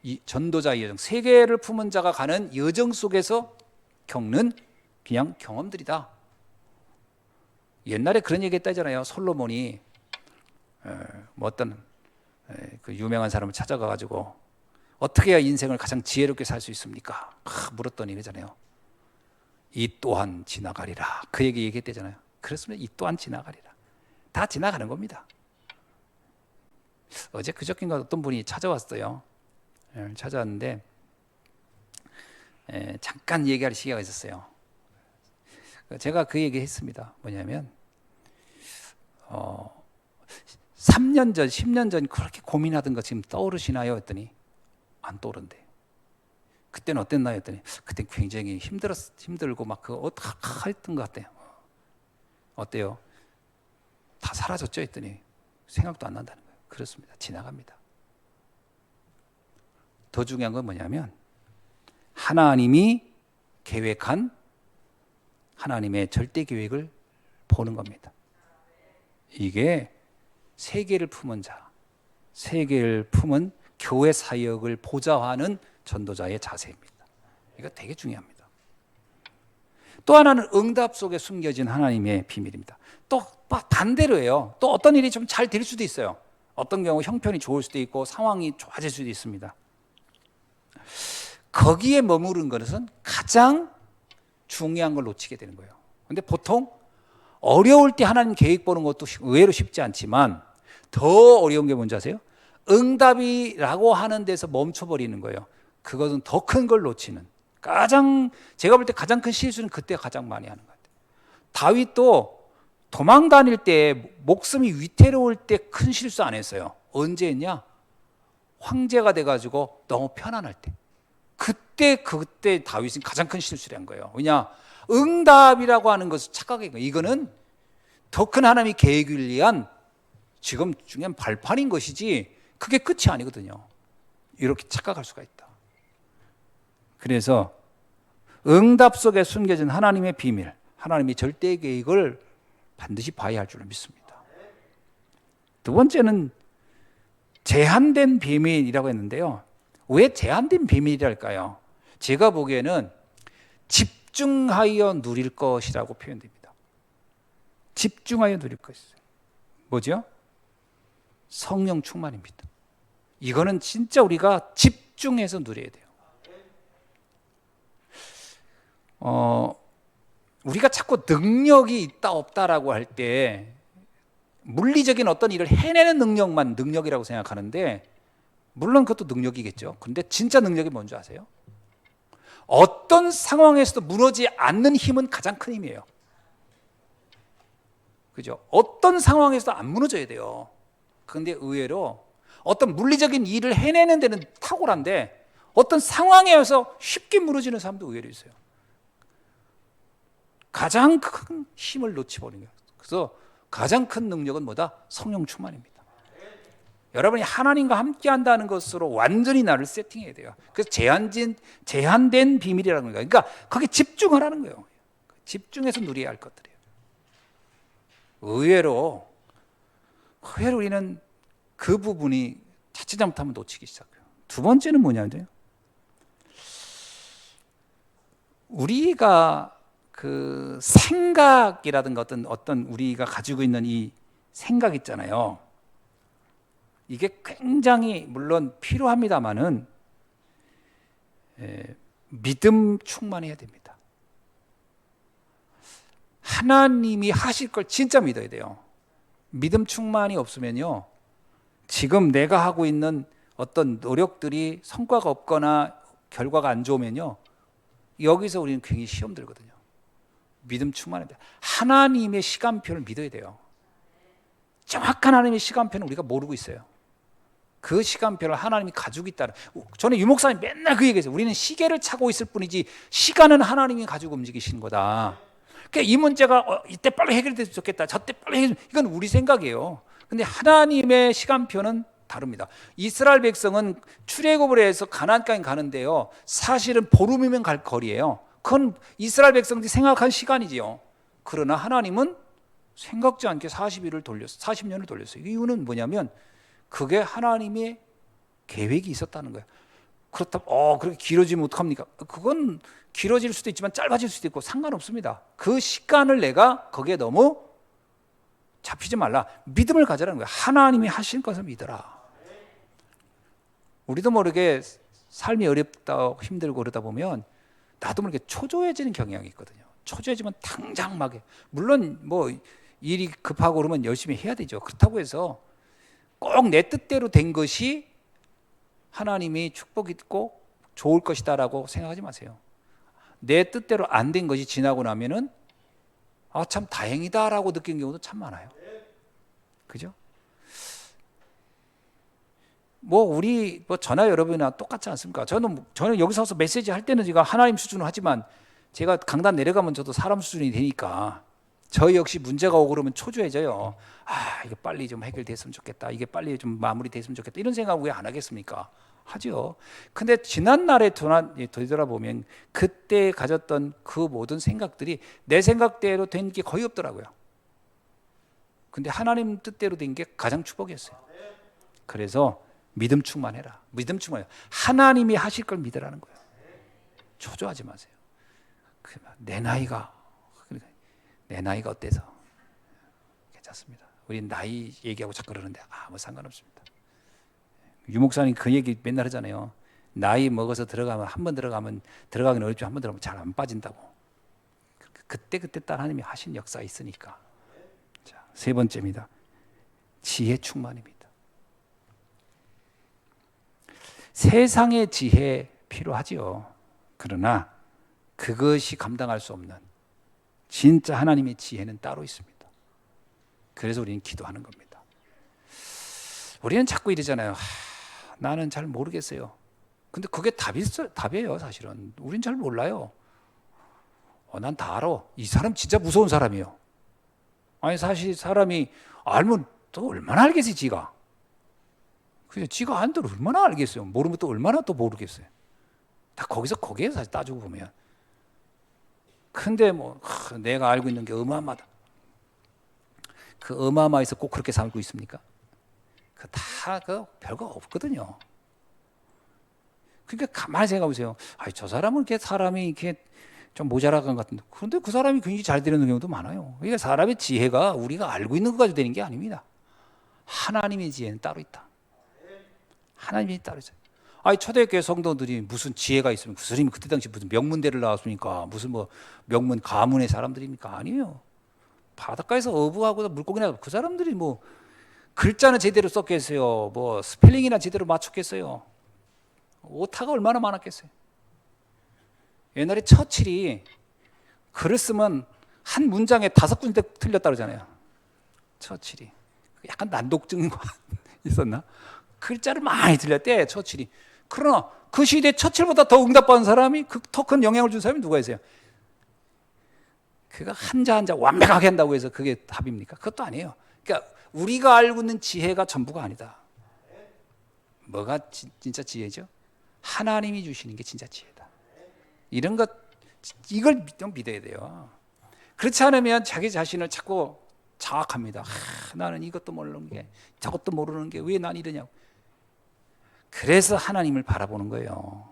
이 전도자의 여정, 세계를 품은 자가 가는 여정 속에서 겪는 그냥 경험들이다. 옛날에 그런 얘기 했다잖아요. 솔로몬이 뭐 어떤 그 유명한 사람을 찾아가 가지고 어떻게 해야 인생을 가장 지혜롭게 살 수 있습니까? 물었더니 이러잖아요. 이 또한 지나가리라. 그 얘기했대잖아요. 그렇습니다. 이 또한 지나가리라. 다 지나가는 겁니다. 어제 그저께인가 어떤 분이 찾아왔어요. 찾아왔는데 잠깐 얘기할 시기가 있었어요. 제가 그 얘기 했습니다. 뭐냐면 3년 전, 10년 전 그렇게 고민하던 거 지금 떠오르시나요? 했더니 안 떠오른대. 그때는 어땠나요? 했더니 그때 굉장히 힘들고 막 그거 어떡하 했던 것 같아요. 어때요? 다 사라졌죠? 했더니 생각도 안 난다는 거예요. 그렇습니다. 지나갑니다. 더 중요한 건 뭐냐면 하나님이 계획한 하나님의 절대 계획을 보는 겁니다. 이게 세계를 품은 자, 세계를 품은 교회 사역을 보좌하는 전도자의 자세입니다. 이거 되게 중요합니다. 또 하나는 응답 속에 숨겨진 하나님의 비밀입니다. 또 반대로예요. 또 어떤 일이 좀 잘 될 수도 있어요. 어떤 경우 형편이 좋을 수도 있고 상황이 좋아질 수도 있습니다. 거기에 머무른 것은 가장 중요한 걸 놓치게 되는 거예요. 근데 보통 어려울 때 하나님 계획 보는 것도 의외로 쉽지 않지만 더 어려운 게 뭔지 아세요? 응답이라고 하는 데서 멈춰버리는 거예요. 그것은 더 큰 걸 놓치는, 제가 볼 때 가장 큰 실수는 그때 가장 많이 하는 것 같아요. 다윗도 도망 다닐 때, 목숨이 위태로울 때 큰 실수 안 했어요. 언제 했냐? 황제가 돼가지고 너무 편안할 때. 그때 다윗은 가장 큰 실수를 한 거예요. 왜냐? 응답이라고 하는 것을 착각한 거예요. 이거는 더 큰 하나님의 계획을 위한 지금 중요한 발판인 것이지 그게 끝이 아니거든요. 이렇게 착각할 수가 있다. 그래서 응답 속에 숨겨진 하나님의 비밀, 하나님의 절대 계획을 반드시 봐야 할 줄을 믿습니다. 두 번째는 제한된 비밀이라고 했는데요. 왜 제한된 비밀이랄까요? 제가 보기에는 집중하여 누릴 것이라고 표현됩니다. 집중하여 누릴 것이죠. 뭐죠? 성령 충만입니다. 이거는 진짜 우리가 집중해서 누려야 돼요. 우리가 자꾸 능력이 있다 없다라고 할 때 물리적인 어떤 일을 해내는 능력만 능력이라고 생각하는데 물론 그것도 능력이겠죠. 근데 진짜 능력이 뭔지 아세요? 어떤 상황에서도 무너지지 않는 힘은 가장 큰 힘이에요. 그죠? 어떤 상황에서도 안 무너져야 돼요. 그런데 의외로 어떤 물리적인 일을 해내는 데는 탁월한데 어떤 상황에서 쉽게 무너지는 사람도 의외로 있어요. 가장 큰 힘을 놓치버린 거예요. 그래서 가장 큰 능력은 뭐다? 성령 충만입니다. 여러분이 하나님과 함께 한다는 것으로 완전히 나를 세팅해야 돼요. 그래서 제한된 비밀이라는 거예요. 그러니까 거기에 집중하라는 거예요. 집중해서 누려야 할 것들이에요. 의외로 우리는 그 부분이 자칫 잘못하면 놓치기 시작해요. 두 번째는 뭐냐면요, 우리가 그 생각이라든가 어떤 우리가 가지고 있는 이 생각 있잖아요. 이게 굉장히 물론 필요합니다만은 믿음 충만해야 됩니다. 하나님이 하실 걸 진짜 믿어야 돼요. 믿음 충만이 없으면요, 지금 내가 하고 있는 어떤 노력들이 성과가 없거나 결과가 안 좋으면요, 여기서 우리는 굉장히 시험 들거든요. 믿음 충만해야 돼요. 하나님의 시간표를 믿어야 돼요. 정확한 하나님의 시간표는 우리가 모르고 있어요. 그 시간표를 하나님이 가지고 있다는. 저는 유목사님 맨날 그 얘기했어요. 우리는 시계를 차고 있을 뿐이지 시간은 하나님이 가지고 움직이시는 거다. 그러니까 이 문제가 이때 빨리 해결됐으면 좋겠다, 저때 빨리 해결됐으면, 이건 우리 생각이에요. 근데 하나님의 시간표는 다릅니다. 이스라엘 백성은 출애굽을 해서 가나안까지 가는데요, 사실은 보름이면 갈 거리예요. 그건 이스라엘 백성들이 생각한 시간이지요. 그러나 하나님은 생각지 않게 40년을 돌렸어요. 이유는 뭐냐면 그게 하나님의 계획이 있었다는 거예요. 그렇다면 그렇게 길어지면 어떡합니까? 그건 길어질 수도 있지만 짧아질 수도 있고 상관없습니다. 그 시간을 내가 거기에 너무 잡히지 말라. 믿음을 가져라는 거예요. 하나님이 하신 것을 믿어라. 우리도 모르게 삶이 어렵다, 힘들고 그러다 보면 나도 모르게 초조해지는 경향이 있거든요. 초조해지면 당장 막 해. 물론 뭐 일이 급하고 그러면 열심히 해야 되죠. 그렇다고 해서 꼭 내 뜻대로 된 것이 하나님이 축복 있고 좋을 것이다라고 생각하지 마세요. 내 뜻대로 안 된 것이 지나고 나면은 참 다행이다라고 느끼는 경우도 참 많아요. 그죠? 우리 전화 여러분이나 똑같지 않습니까? 저는 여기서 와서 메시지 할 때는 제가 하나님 수준으로 하지만 제가 강단 내려가면 저도 사람 수준이 되니까 저 역시 문제가 오고 그러면 초조해져요. 이게 빨리 좀 해결됐으면 좋겠다, 이게 빨리 좀 마무리됐으면 좋겠다, 이런 생각 왜 안 하겠습니까? 하죠. 근데 지난 날에 되돌아보면 그때 가졌던 그 모든 생각들이 내 생각대로 된 게 거의 없더라고요. 근데 하나님 뜻대로 된 게 가장 축복이었어요. 그래서 믿음 충만해라. 믿음 충만해. 하나님이 하실 걸 믿으라는 거예요. 초조하지 마세요. 내 나이가 어때서 괜찮습니다. 우리 나이 얘기하고 자꾸 그러는데 아무 상관없습니다. 유목사님 그 얘기 맨날 하잖아요. 나이 먹어서 한 번 들어가면 들어가긴 어렵지만 한 번 들어가면 잘 안 빠진다고. 그때 딱 하나님이 하신 역사가 있으니까. 자, 세 번째입니다. 지혜 충만입니다. 세상의 지혜 필요하지요. 그러나 그것이 감당할 수 없는 진짜 하나님의 지혜는 따로 있습니다. 그래서 우리는 기도하는 겁니다. 우리는 자꾸 이러잖아요. 나는 잘 모르겠어요. 근데 그게 답이에요. 사실은 우린 잘 몰라요. 난 다 알아. 이 사람 진짜 무서운 사람이에요. 아니 사실 사람이 알면 또 얼마나 알겠어요, 지가. 그죠? 지가 안 들어 얼마나 알겠어요. 모르면 또 얼마나 또 모르겠어요. 다 거기에 사실 따지고 보면. 근데 내가 알고 있는 게 어마어마하다. 그 어마어마해서 꼭 그렇게 살고 있습니까? 별거 없거든요. 그러니까 가만히 생각해 보세요. 저 사람은 이렇게 사람이 이렇게 좀 모자라간 것 같은데, 그런데 그 사람이 굉장히 잘 되는 경우도 많아요. 그러니까 사람의 지혜가 우리가 알고 있는 것 가지고 되는 게 아닙니다. 하나님의 지혜는 따로 있다. 하나님이 따로 있어요. 초대교회 성도들이 무슨 지혜가 있으면 그 스님이 그때 당시 무슨 명문대를 나왔으니까 무슨 명문 가문의 사람들입니까? 아니에요. 바닷가에서 어부하고 물고기나 그 사람들이 글자는 제대로 썼겠어요. 스펠링이나 제대로 맞췄겠어요. 오타가 얼마나 많았겠어요. 옛날에 처칠이 글을 쓰면 한 문장에 5군데 틀렸다 그러잖아요. 처칠이 약간 난독증이 있었나? 글자를 많이 틀렸대, 처칠이. 그러나 그 시대에 처칠보다 더 응답받은 사람이, 더 큰 영향을 준 사람이 누가 있어요? 그거 한자 한자 완벽하게 한다고 해서 그게 답입니까? 그것도 아니에요. 그러니까 우리가 알고 있는 지혜가 전부가 아니다. 뭐가 진짜 지혜죠? 하나님이 주시는 게 진짜 지혜다. 이런 것, 이걸 좀 믿어야 돼요. 그렇지 않으면 자기 자신을 자꾸 자학합니다. 나는 이것도 모르는 게, 저것도 모르는 게 왜 난 이러냐고. 그래서 하나님을 바라보는 거예요.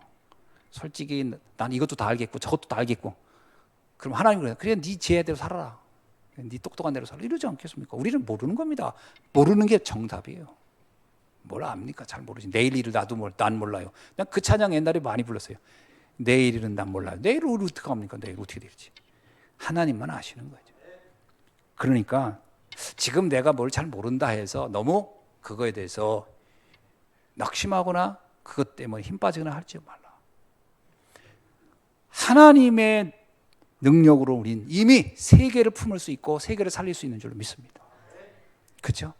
솔직히 난 이것도 다 알겠고 저것도 다 알겠고, 그럼 하나님은 그래 네 지혜대로 살아라, 네 똑똑한 대로 살아, 이러지 않겠습니까? 우리는 모르는 겁니다. 모르는 게 정답이에요. 뭘 압니까? 잘 모르지. 내일 일을 난 몰라요. 난 그 찬양 옛날에 많이 불렀어요. 내일 일은 난 몰라요. 내일 우리 어떻게 합니까? 내일 어떻게 될지 하나님만 아시는 거죠. 그러니까 지금 내가 뭘 잘 모른다 해서 너무 그거에 대해서 낙심하거나 그것 때문에 힘 빠지거나 하지 말라. 하나님의 능력으로 우린 이미 세계를 품을 수 있고 세계를 살릴 수 있는 줄로 믿습니다. 그렇죠?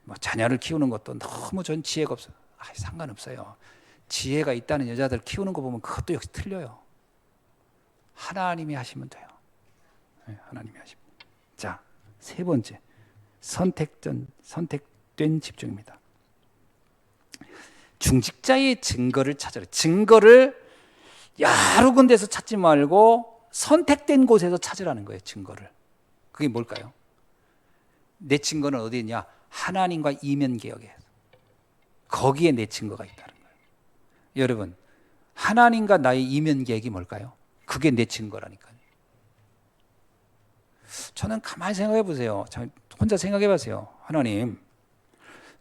뭐 자녀를 키우는 것도 너무 전 지혜가 없어요. 상관없어요. 지혜가 있다는 여자들 키우는 거 보면 그것도 역시 틀려요. 하나님이 하시면 돼요. 네, 하나님이 하시면. 자, 세 번째, 선택된 집중입니다. 중직자의 증거를 찾아라. 증거를 여러 군데서 찾지 말고 선택된 곳에서 찾으라는 거예요. 증거를. 그게 뭘까요? 내 증거는 어디 있냐? 하나님과 이면개혁에, 거기에 내 증거가 있다는 거예요. 여러분, 하나님과 나의 이면개혁이 뭘까요? 그게 내 증거라니까요. 저는 가만히 생각해 보세요. 혼자 생각해 보세요. 하나님,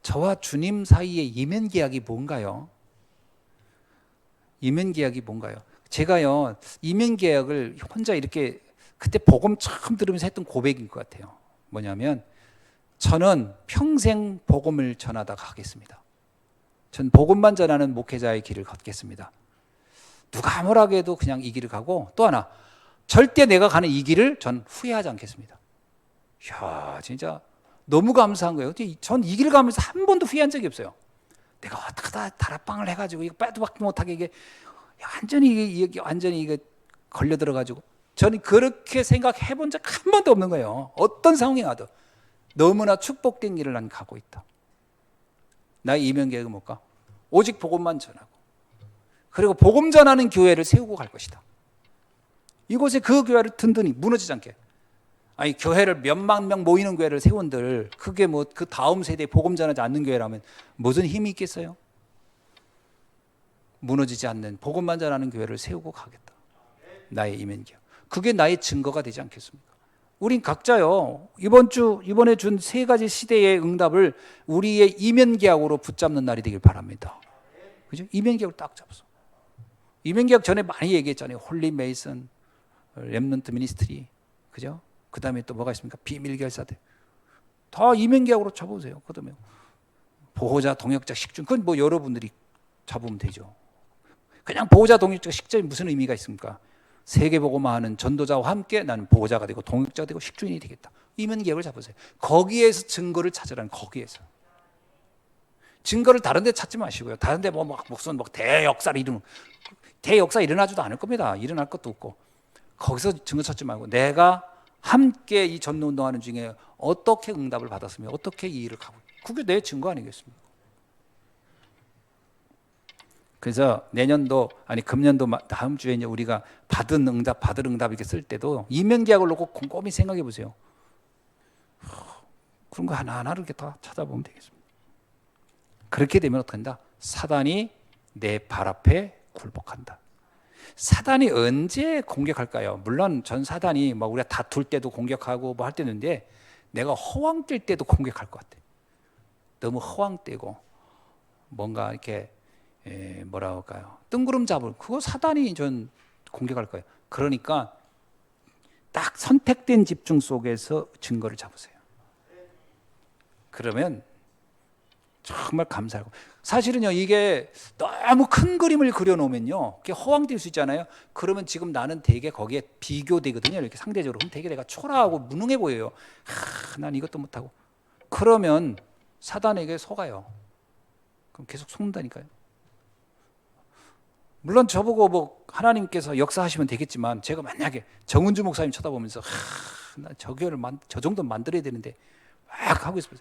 저와 주님 사이의 이면개혁이 뭔가요? 이면개혁이 뭔가요? 제가요, 이면개혁을 혼자 이렇게 그때 복음 처음 들으면서 했던 고백인 것 같아요. 뭐냐면, 저는 평생 복음을 전하다가 가겠습니다. 전 복음만 전하는 목회자의 길을 걷겠습니다. 누가 뭐라고 해도 그냥 이 길을 가고, 또 하나, 절대 내가 가는 이 길을 전 후회하지 않겠습니다. 이야, 진짜 너무 감사한 거예요. 전 이 길을 가면서 한 번도 후회한 적이 없어요. 내가 어떡하다 다락방을 해가지고 이거 빼도 박도 못하게 이게 완전히 이게 걸려 들어가지고, 저는 그렇게 생각해 본 적 한 번도 없는 거예요. 어떤 상황이 와도 너무나 축복된 길을 난 가고 있다. 나의 이면계획은 뭘까? 오직 복음만 전하고, 그리고 복음 전하는 교회를 세우고 갈 것이다. 이곳에 그 교회를 든든히 무너지지 않게. 아니, 교회를 몇만 명 모이는 교회를 세운들 그게 뭐 그 다음 세대에 복음 전하지 않는 교회라면 무슨 힘이 있겠어요? 무너지지 않는 복음만 전하는 교회를 세우고 가겠다. 나의 이면계획. 그게 나의 증거가 되지 않겠습니까? 우린 각자요, 이번에 준 세 가지 시대의 응답을 우리의 이면계약으로 붙잡는 날이 되길 바랍니다. 그죠? 이면계약을 딱 잡았어. 이면계약 전에 많이 얘기했잖아요. 홀리 메이슨, 렘넌트 미니스트리, 그죠? 그 다음에 또 뭐가 있습니까? 비밀결사들. 다 이면계약으로 잡으세요. 그 다음에 보호자, 동역자, 식준. 그건 뭐 여러분들이 잡으면 되죠. 그냥 보호자, 동역자, 식전이 무슨 의미가 있습니까? 세계복음화하는 전도자와 함께 나는 보호자가 되고 동역자가 되고 식주인이 되겠다. 이면계획을 잡으세요. 거기에서 증거를 찾으라는, 거기에서. 증거를 다른 데 찾지 마시고요. 다른 데 무슨 대역사 일어나지도 않을 겁니다. 일어날 것도 없고. 거기서 증거 찾지 말고 내가 함께 이 전도운동하는 중에 어떻게 응답을 받았으며 어떻게 이 일을 가고, 그게 내 증거 아니겠습니까? 그래서 금년도 다음 주에 이제 우리가 받을 응답 이렇게 쓸 때도 이면계약을 놓고 곰곰이 생각해 보세요. 그런 거 하나하나 이렇게 다 찾아보면 되겠습니다. 그렇게 되면 어떻게 한다? 사단이 내 발 앞에 굴복한다. 사단이 언제 공격할까요? 물론 전 사단이 막 우리가 다툴 때도 공격하고 뭐 할 때인데, 내가 허황될 때도 공격할 것 같아. 너무 허황되고 뭔가 이렇게 뭐라 할까요? 뜬구름 잡을, 그거 사단이 전 공격할 거예요. 그러니까 딱 선택된 집중 속에서 증거를 잡으세요. 그러면 정말 감사하고, 사실은요, 이게 너무 큰 그림을 그려놓으면요, 그게 허황될 수 있잖아요. 그러면 지금 나는 되게 거기에 비교되거든요. 이렇게 상대적으로. 그럼 되게 내가 초라하고 무능해 보여요. 난 이것도 못하고. 그러면 사단에게 속아요. 그럼 계속 속는다니까요. 물론 저보고 뭐 하나님께서 역사하시면 되겠지만 제가 만약에 정은주 목사님 쳐다보면서 나 저 교회를 저 정도 만들어야 되는데 막 하고 있어요.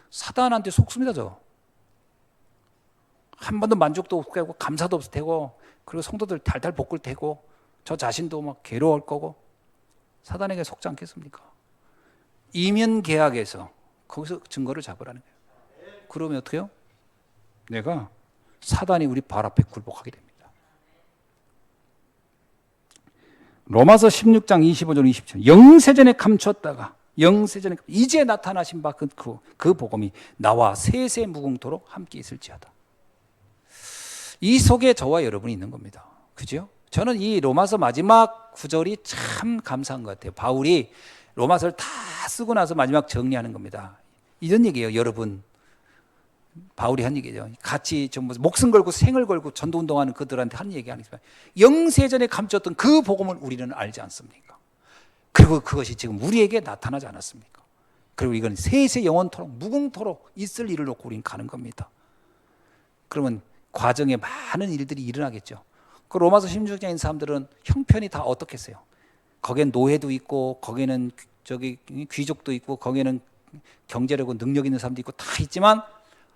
사단한테 속습니다. 저 한 번도 만족도 없고 되고 감사도 없을 테고, 그리고 성도들 달달 볶을 테고, 저 자신도 막 괴로울 거고, 사단에게 속지 않겠습니까? 이면 계약에서 거기서 증거를 잡으라는 거예요. 그러면 어떻게 해요? 내가 사단이 우리 발 앞에 굴복하게 됩니다. 로마서 16장 25절 27절 영세전에 감췄다가 영세전에 이제 나타나신 바 그 복음이 나와 세세 무궁토록 함께 있을지어다. 이 속에 저와 여러분이 있는 겁니다. 그죠? 저는 이 로마서 마지막 구절이 참 감사한 것 같아요. 바울이 로마서를 다 쓰고 나서 마지막 정리하는 겁니다. 이런 얘기예요. 여러분, 바울이 한 얘기죠. 같이 좀 목숨 걸고 생을 걸고 전도운동하는 그들한테 한 얘기 아니지만 영세전에 감췄던 그 복음을 우리는 알지 않습니까? 그리고 그것이 지금 우리에게 나타나지 않았습니까? 그리고 이건 세세 영원토록 무궁토록 있을 일을 놓고 우리는 가는 겁니다. 그러면 과정에 많은 일들이 일어나겠죠. 그 로마서 16장에 있는 사람들은 형편이 다 어떻겠어요? 거기엔 노예도 있고, 거기에는 저기 귀족도 있고, 거기에는 경제력고 능력 있는 사람도 있고 다 있지만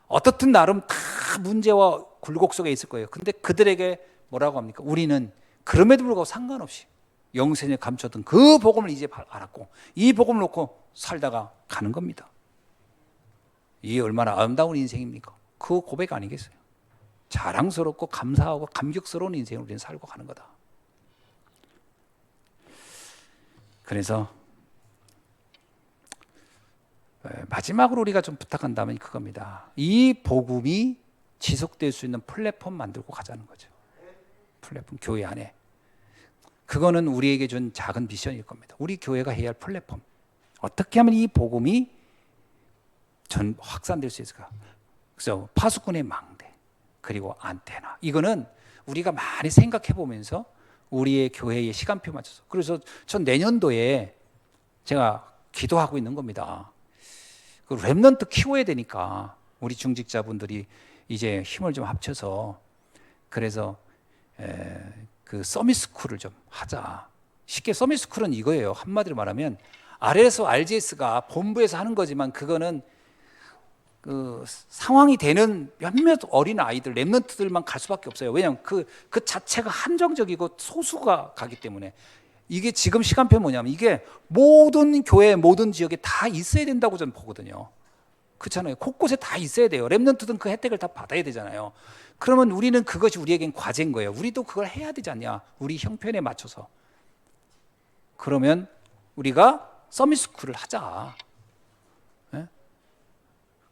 어떻든 나름 다 문제와 굴곡 속에 있을 거예요. 근데 그들에게 뭐라고 합니까? 우리는 그럼에도 불구하고 상관없이 영생에 감췄던 그 복음을 이제 알았고 이 복음을 놓고 살다가 가는 겁니다. 이게 얼마나 아름다운 인생입니까? 그 고백 아니겠어요? 자랑스럽고 감사하고 감격스러운 인생을 우리는 살고 가는 거다. 그래서 마지막으로 우리가 좀 부탁한다면 그겁니다. 이 복음이 지속될 수 있는 플랫폼 만들고 가자는 거죠. 플랫폼, 교회 안에. 그거는 우리에게 준 작은 미션일 겁니다. 우리 교회가 해야 할 플랫폼. 어떻게 하면 이 복음이 확산될 수 있을까? 그래서 파수꾼의 망대, 그리고 안테나. 이거는 우리가 많이 생각해 보면서 우리의 교회의 시간표 맞춰서. 그래서 전 내년도에 제가 기도하고 있는 겁니다. 그 렘넌트 키워야 되니까 우리 중직자분들이 이제 힘을 좀 합쳐서 그래서 그 서밋스쿨을 좀 하자. 쉽게 서밋스쿨은 이거예요. 한마디로 말하면 아래에서 RGS가 본부에서 하는 거지만 그거는 그 상황이 되는 몇몇 어린 아이들, 렘넌트들만 갈 수밖에 없어요. 왜냐하면 그 자체가 한정적이고 소수가 가기 때문에. 이게 지금 시간표 뭐냐면 이게 모든 교회, 모든 지역에 다 있어야 된다고 저는 보거든요. 그렇잖아요. 곳곳에 다 있어야 돼요. 렘넌트든 그 혜택을 다 받아야 되잖아요. 그러면 우리는 그것이 우리에겐 과제인 거예요. 우리도 그걸 해야 되지 않냐? 우리 형편에 맞춰서. 그러면 우리가 서밋스쿨을 하자. 네?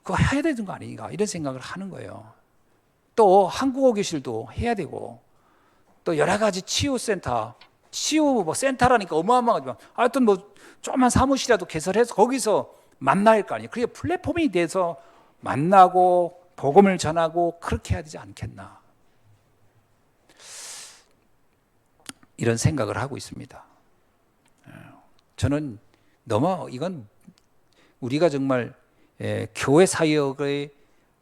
그거 해야 되는 거 아닌가? 이런 생각을 하는 거예요. 또 한국어 교실도 해야 되고 또 여러 가지 치유센터, 치유 뭐 센터라니까 어마어마하지만 하여튼 뭐 조그만 사무실이라도 개설해서 거기서 만날 거 아니에요. 그게 플랫폼이 돼서 만나고 복음을 전하고 그렇게 해야 되지 않겠나. 이런 생각을 하고 있습니다. 저는 너무 이건 우리가 정말 교회 사역의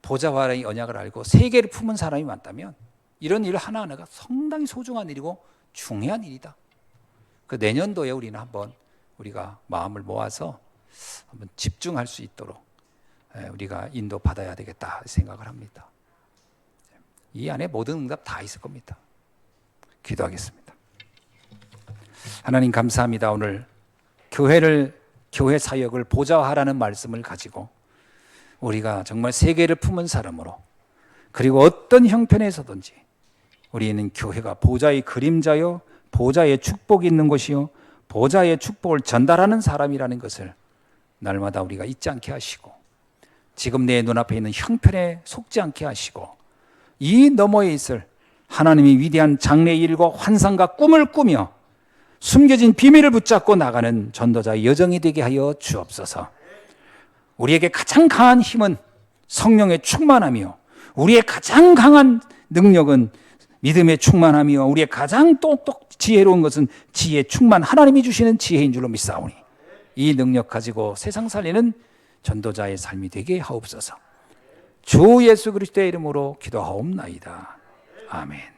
보좌와의 언약을 알고 세계를 품은 사람이 많다면 이런 일 하나하나가 상당히 소중한 일이고 중요한 일이다. 그 내년도에 우리는 한번 우리가 마음을 모아서 한번 집중할 수 있도록 우리가 인도 받아야 되겠다 생각을 합니다. 이 안에 모든 응답 다 있을 겁니다. 기도하겠습니다. 하나님 감사합니다. 오늘 교회 사역을 보좌하라는 말씀을 가지고 우리가 정말 세계를 품은 사람으로 그리고 어떤 형편에서든지 우리는 교회가 보좌의 그림자요 보좌의 축복이 있는 것이요 보좌의 축복을 전달하는 사람이라는 것을 날마다 우리가 잊지 않게 하시고 지금 내 눈앞에 있는 형편에 속지 않게 하시고 이 너머에 있을 하나님의 위대한 장래의 일과 환상과 꿈을 꾸며 숨겨진 비밀을 붙잡고 나가는 전도자의 여정이 되게 하여 주옵소서. 우리에게 가장 강한 힘은 성령의 충만함이요 우리의 가장 강한 능력은 믿음의 충만함이요 우리의 가장 똑똑 지혜로운 것은 지혜 충만 하나님이 주시는 지혜인 줄로 믿사오니 이 능력 가지고 세상 살리는 전도자의 삶이 되게 하옵소서. 주 예수 그리스도의 이름으로 기도하옵나이다. 아멘.